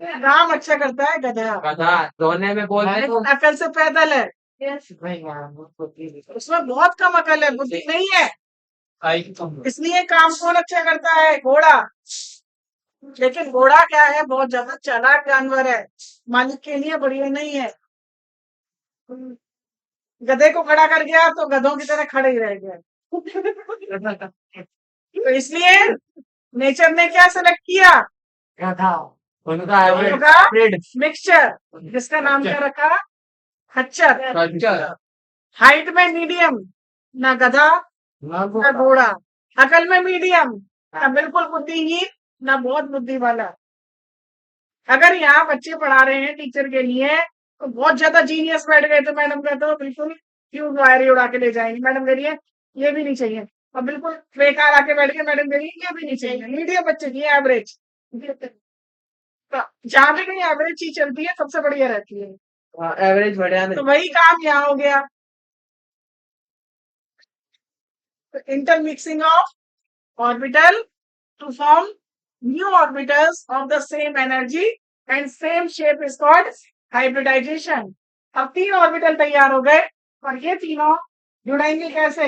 काम अच्छा करता है गधा, गधा धोने में बोल रहे तो अकल से पैदल है, उसमें बहुत कम अकल है, बुद्धि नहीं है, इसलिए काम कौन अच्छा करता है? घोड़ा। लेकिन घोड़ा क्या है, बहुत ज्यादा चालाक जानवर है, मालिक के लिए बढ़िया नहीं है। गधे को खड़ा कर गया तो गधों की तरह खड़े ही रह गया। तो इसलिए नेचर ने क्या सेलेक्ट किया? गधा। उनका हाइब्रिड मिक्सचर, जिसका नाम क्या रखा? खच्चर। खच्चर। हाइट में मीडियम, ना गधा ना घोड़ा, अकल में मीडियम, ना बिल्कुल बुद्धिहीन ना बहुत बुद्धि वाला। अगर यहाँ बच्चे पढ़ा रहे हैं टीचर के लिए तो बहुत ज्यादा जीनियस बैठ गए तो मैडम कहते हो बिल्कुल फ्यूज वायर ही उड़ा के ले जाएंगे, मैडम कह रही है ये भी नहीं चाहिए, और बिल्कुल बेकार आके बैठ के मैडम कह रही है ये भी नहीं चाहिए, मीडियम बच्चे चाहिए, एवरेज। तो जहाँ भी कहीं एवरेज चीज चलती है सबसे बढ़िया रहती है, एवरेज बढ़िया तो वही काम यहाँ हो गया। Intermixing of orbital to form new orbitals of the same energy and same shape is called hybridization. अब 3 ऑर्बिटल तैयार हो गए और ये तीनों जुड़ेंगे कैसे?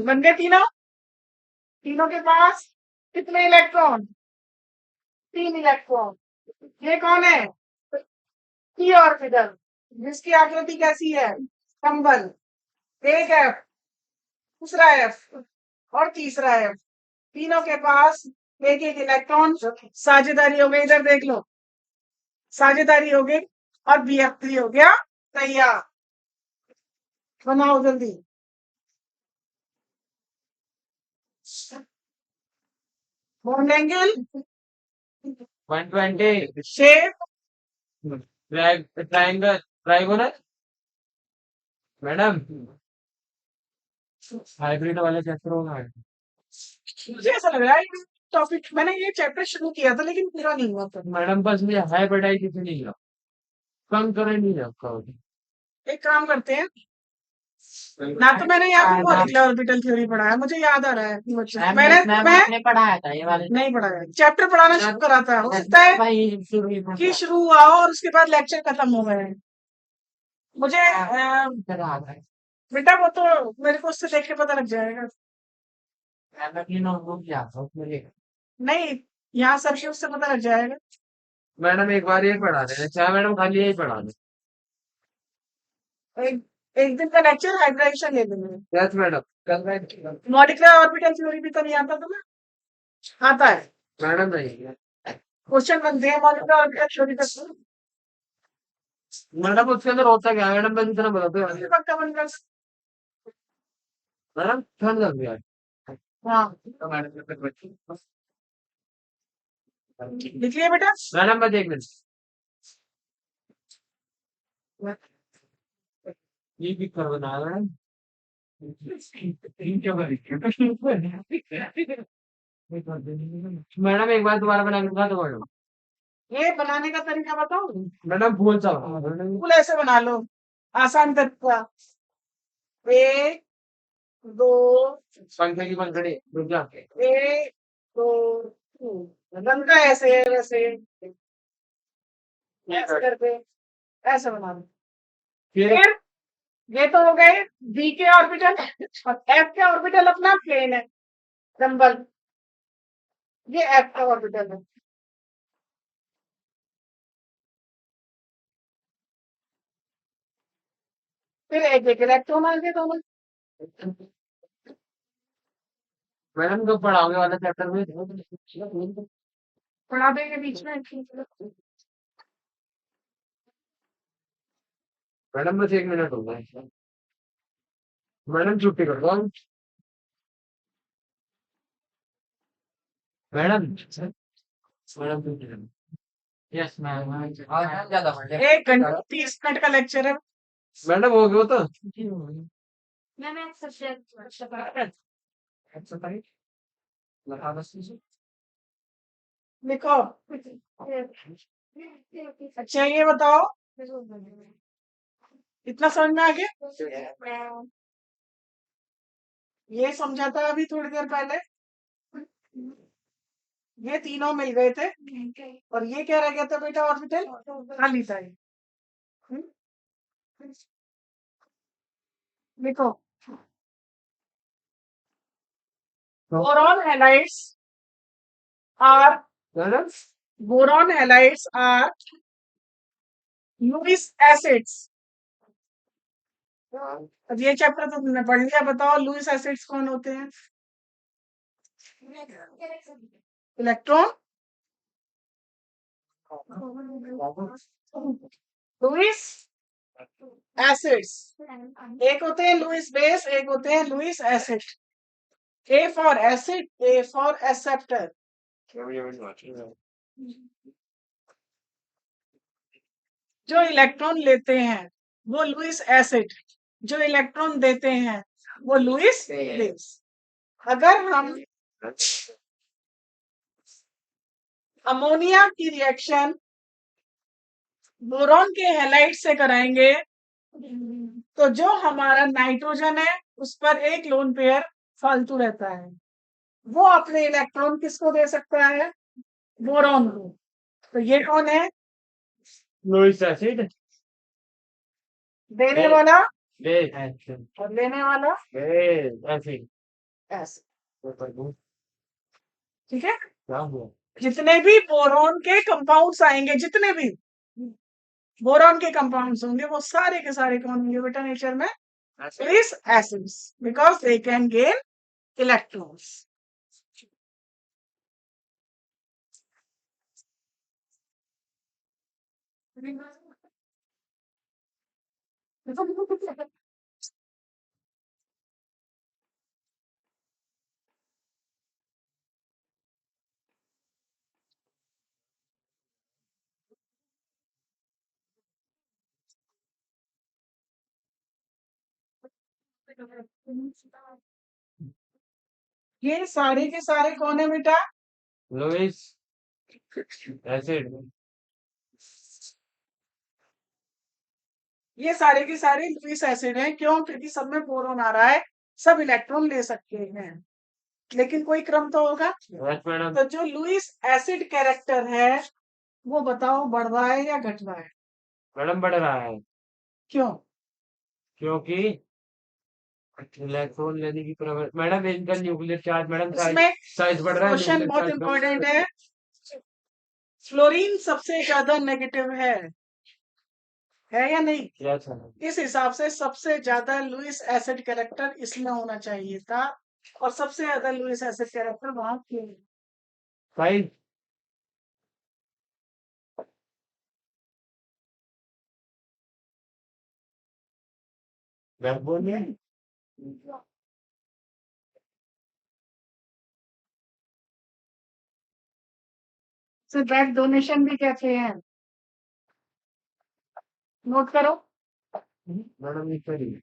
बन गए तीनों, तीनों के पास कितने इलेक्ट्रॉन? 3 इलेक्ट्रॉन। ये कौन है? p ऑर्बिटल, जिसकी आकृति कैसी है? कंबल। एक एफ, दूसरा एफ और तीसरा एफ, तीनों के पास एक एक इलेक्ट्रॉन। साझेदारी हो गई, इधर देख लो, साझेदारी हो गई और BF3 हो गया तैयार। बनाओ जल्दी। Bond angle, 120। Shape, triangle, triangular. Madam hybrid वाले चैप्टर होगा। मुझे ऐसा लग रहा है ये टॉपिक मैंने ये चैप्टर शुरू किया था लेकिन पूरा नहीं हुआ था। मैडम बस मुझे हाइब्रिडाइजेशन नहीं लगा, कम करे नहीं रखा। एक काम करते हैं ना, तो मैंने यहाँ पे मॉलिक्यूलर ऑर्बिटल थ्योरी पढ़ा है, मुझे याद आ रहा है मैंने पढ़ाया था ये वाले। नहीं पढ़ा है, चैप्टर पढ़ाना शुरू करा था, हो सकता है कि शुरू हुआ हो और उसके बाद लेक्चर खत्म हो गए हैं। मुझे बेटा वो तो मेरे को उससे देख के पता लग जाएगा। नहीं, यहाँ सबसे उससे पता लग जाएगा। मैडम एक बार ये पढ़ा देना, चाहे मैडम खाली यही पढ़ा दे। एक दिन का लेक्चर हाइब्रिडाइजेशन ले लेंगे। यस मैडम, कल मॉलिक्यूलर ऑर्बिटल थ्योरी भी तो नहीं आता तुम्हें? आता है मैडम नहीं क्वेश्चन बनते हैं मॉलिक्यूलर ऑर्बिटल थ्योरी का। मैडम उसके अंदर होता क्या है मैडम, बस इतना बताते हैं पक्का बन कर मैडम। ठंड लग गया। हाँ लिखिए बेटा। मैडम बस एक मिनट, ये भी कर बना रहा है। मैडम एक बार दोबारा बना के दिखा दो मैडम। ये बनाने का तरीका बताओ। मैडम बोल चलो मैडम फूल ऐसे बना लो, आसान तरीका। एक, दो, पंखे की पंखड़ी रुक जा एक, दो, तीन। बनता है ऐसे वैसे, ऐसे करके ऐसे बना लो। फिर फिर ये तो हो गए डी के ऑर्बिटल, और एफ के ऑर्बिटल अपना प्लेन है, डंबल। ये एफ का ऑर्बिटल है। फिर एक एक इलेक्ट्रॉन आ गए दोनों। मैडम कब पढ़ाओगे वाला चैप्टर में पढ़ा देंगे बीच में। मैडम बस 1 मिनट होगा मैडम छुट्टी कर दो मैडम मैडम छुट्टी कर दो यस मैम और मैम ज्यादा 1 घंटा 30 मिनट का लेक्चर है। मैडम हो गया तो मैम एक सब्जेक्ट लिखो। अच्छा ये बताओ, इतना समझ में आ गया? ये समझा था अभी थोड़ी देर पहले। ये तीनों मिल गए थे, और ये क्या रह गया था बेटा ऑर्बिटल? खाली था ये। हम्म, लिखो। Boron halides are madam boron halides are Lewis acids. अब ये चैप्टर तो तुमने पढ़ लिया, बताओ लुईस एसिड्स कौन होते हैं? Electron Lewis acids. एक होते हैं लुईस बेस, एक होते हैं Lewis acid. A for acid, A for acceptor. जो इलेक्ट्रॉन लेते हैं वो लुईस एसिड, जो इलेक्ट्रॉन देते हैं वो लुईस बेस। अगर हम अमोनिया की रिएक्शन बोरॉन के हैलाइड से कराएंगे, तो जो हमारा नाइट्रोजन है उस पर एक लोन पेयर फालतू रहता है, वो अपने इलेक्ट्रॉन किसको दे सकता है? बोरॉन को। तो ये कौन है? लुईस एसिड देने वाला बेस एसिड और लेने वाला बेस एसिड एसिड। ठीक है। क्या हुआ जितने भी बोरॉन के कंपाउंड्स आएंगे, जितने भी बोरॉन के कंपाउंड्स होंगे, वो सारे के सारे कौन होंगे बेटा नेचर में? इस acids, because they can gain electrons. ये सारे के सारे कौन है बेटा? लुईस एसिड ये सारे के सारे लुईस एसिड हैं। क्यों? क्योंकि सब में बोरॉन आ रहा है, सब इलेक्ट्रॉन ले सकते हैं, लेकिन कोई क्रम तो होगा। यस मैडम तो जो लुईस एसिड कैरेक्टर है वो बताओ बढ़ रहा है या घट रहा है? मैडम बढ़ रहा है क्यों? क्योंकि इलेक्ट्रॉन लेने की प्रवृत्ति मैडम इनका न्यूक्लियर चार्ज मैडम इसमें साइज बढ़ रहा है क्वेश्चन बहुत इंपॉर्टेंट है। फ्लोरीन सबसे ज्यादा नेगेटिव है या नहीं? यस मैडम इस हिसाब से सबसे ज्यादा लुईस एसिड कैरेक्टर इसमें होना चाहिए था, और सबसे ज्यादा लुईस एसिड कैरेक्टर वहां क्यों? साइज बैकबोन में से ब्लड डोनेशन भी कहते हैं, नोट करो। मैडम एक करिए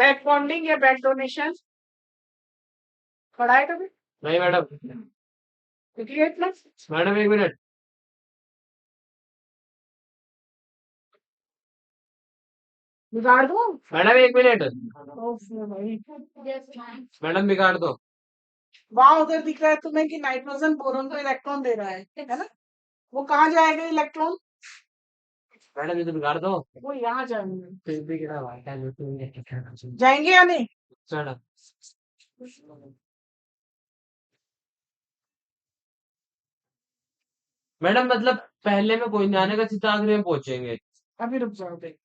बैक बॉन्डिंग या बैक डोनेशन पढ़ा है कभी? नहीं मैडम। क्लियर इतना? मैडम एक मिनट। बिगाड़ दो। मैडम एक मिनट। भाई मैडम बिगाड़ दो। वहां उधर दिख रहा है तुम्हें कि नाइट्रोजन बोरोन को इलेक्ट्रॉन दे रहा है ना? वो कहाँ जाएगा इलेक्ट्रॉन? मैडम ये तो बिगाड़ दो। वो यहाँ जाएंगे। फिर भी गिरा हुआ है, जाएंगे या नहीं? मैडम। मैडम मतलब पहले में कोई नहीं आने का, सीधा आखिरी में पहुंचेंगे। अभी रुक जाओ देख।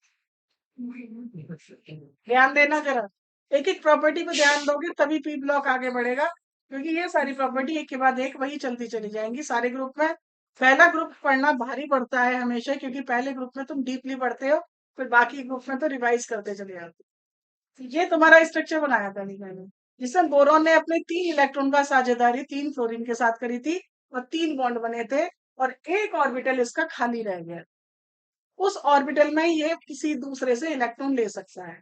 ध्यान देना जरा, एक एक प्रॉपर्टी को ध्यान दोगे तभी पी ब्लॉक आगे बढ़ेगा, क्योंकि ये सारी प्रॉपर्टी एक के बाद एक वही चलती चली जाएंगी सारे ग्रुप में। पहला ग्रुप पढ़ना भारी पड़ता है हमेशा, क्योंकि पहले ग्रुप में तुम डीपली पढ़ते हो, फिर बाकी ग्रुप में तो रिवाइज करते चले जाते हो। ये तुम्हारा स्ट्रक्चर बनाया था नहीं मैंने, जिसमें बोरोन ने अपने 3 इलेक्ट्रॉन का साझेदारी 3 फ्लोरीन के साथ करी थी और 3 बॉन्ड बने थे और एक ऑर्बिटल इसका खाली रह गया। उस ऑर्बिटल में ये किसी दूसरे से इलेक्ट्रॉन ले सकता है।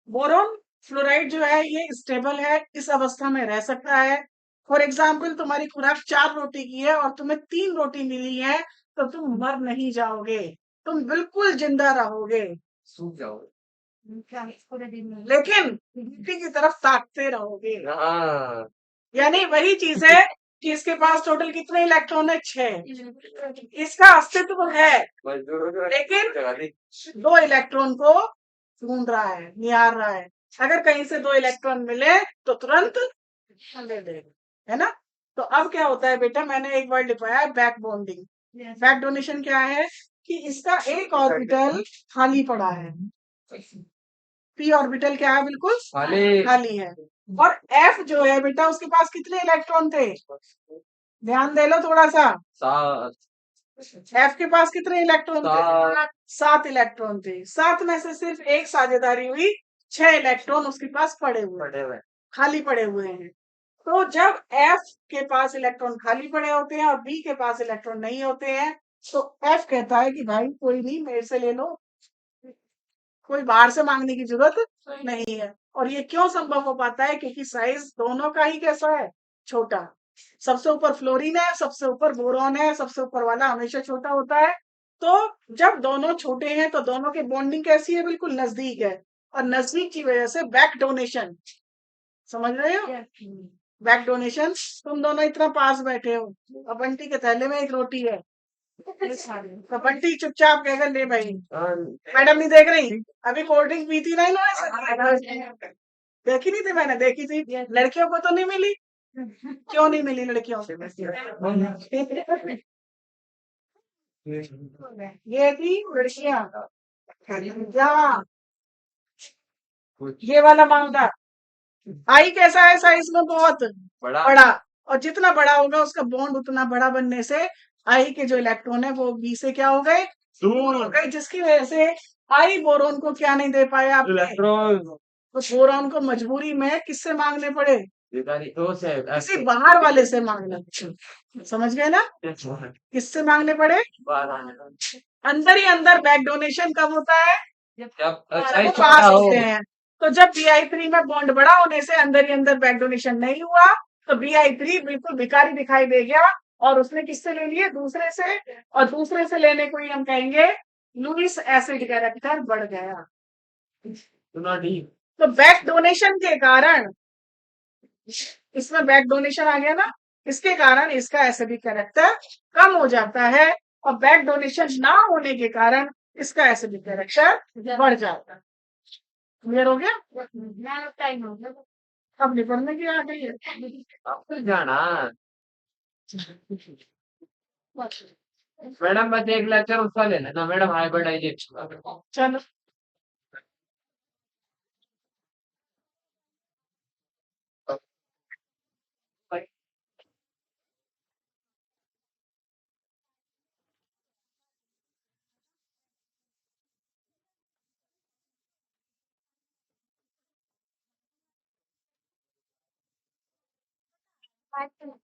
बोरोन फ्लोराइड जो है ये स्टेबल है, इस अवस्था में रह सकता है। फॉर एग्जाम्पल तुम्हारी खुराक 4 रोटी की है और तुम्हें 3 रोटी मिली है, तो तुम मर नहीं जाओगे, तुम बिल्कुल जिंदा रहोगे, सूख जाओगे। पूरे दिन में लेकिन मिट्टी की तरफ ताकते रहोगे। हाँ। यानी वही चीज है कि इसके पास टोटल कितने इलेक्ट्रॉन है? 6। इसका अस्तित्व है, लेकिन 2 इलेक्ट्रॉन को ढूंढ रहा है, निहार रहा है। अगर कहीं से 2 इलेक्ट्रॉन मिले तो तुरंत ले लेगा, है ना? तो अब क्या होता है बेटा, मैंने एक वर्ड लिखवाया है बैक बॉन्डिंग। बैक डोनेशन क्या है कि इसका एक ऑर्बिटल खाली पड़ा है, पी ऑर्बिटल क्या है? बिल्कुल खाली। खाली है। और एफ जो है बेटा, उसके पास कितने इलेक्ट्रॉन थे? ध्यान दे लो थोड़ा सा। सात। एफ के पास कितने इलेक्ट्रॉन थे? 7। 7 इलेक्ट्रॉन थे। 7 में से सिर्फ एक साझेदारी हुई, 6 इलेक्ट्रॉन उसके पास पड़े हुए हैं, पड़े हुए। खाली पड़े हुए हैं। तो जब एफ के पास इलेक्ट्रॉन खाली पड़े होते हैं और बी के पास इलेक्ट्रॉन नहीं होते हैं, तो एफ कहता है कि भाई कोई नहीं, मेरे से ले लो, कोई बाहर से मांगने की जरूरत नहीं है। और ये क्यों संभव हो पाता है? क्योंकि साइज दोनों का ही कैसा है? छोटा। सबसे ऊपर फ्लोरीन है, सबसे ऊपर बोरॉन है, सबसे ऊपर वाला हमेशा छोटा होता है। तो जब दोनों छोटे हैं तो दोनों की बॉन्डिंग कैसी है? बिल्कुल नजदीक है, और नजदीक की वजह से बैक डोनेशन, समझ रहे हो? बैक डोनेशन, तुम दोनों इतना पास बैठे हो और बंटी के थैले में एक रोटी है, तो बंटी चुपचाप कहेगा ले भाई, मैडम नहीं देख रही, अभी कोल्ड ड्रिंक पी थी ना इन्होंने, देखी नहीं थी मैंने? देखी थी। लड़कियों को तो नहीं मिली? क्यों नहीं मिली लड़कियों से? ये थी लड़कियां जहाँ ये वाला मामला। आई कैसा है? साइज में बहुत बड़ा। बड़ा, और जितना बड़ा होगा उसका बॉन्ड उतना बड़ा बनने से आई के जो इलेक्ट्रॉन है वो बी से क्या हो गए? दूर हो गए, जिसकी वजह से आई बोरोन को क्या नहीं दे पाया आपने? इलेक्ट्रॉन। तो बोरोन को मजबूरी में किससे मांगने पड़े? दो से किसी बाहर वाले से मांगना। समझ गए ना? किससे मांगने पड़े? अंदर ही अंदर बैक डोनेशन कब होता है? जब वो साइज पास छोटा हो। होते हैं। तो जब BI3 में बॉन्ड बड़ा होने से अंदर ही अंदर बैक डोनेशन नहीं हुआ, तो BI3 बिल्कुल भिखारी दिखाई दे गया और उसने किससे ले लिए? दूसरे से। और दूसरे से लेने को ही हम कहेंगे लुईस एसिड कैरेक्टर बढ़ गया। तो बैक डोनेशन के कारण, इसमें बैक डोनेशन आ गया ना, इसके कारण इसका एसिडिक कैरेक्टर कम हो जाता है, और बैक डोनेशन ना होने के कारण इसका एसिडिक कैरेक्टर बढ़ जाता है। क्लियर हो गया? टाइम हो गया। अब निपटने की आ गई है। आपको जाना। मैडम बस एक लेक्चर उसका ले लेना मैडम, हाइब्रिडाइजेशन। चलो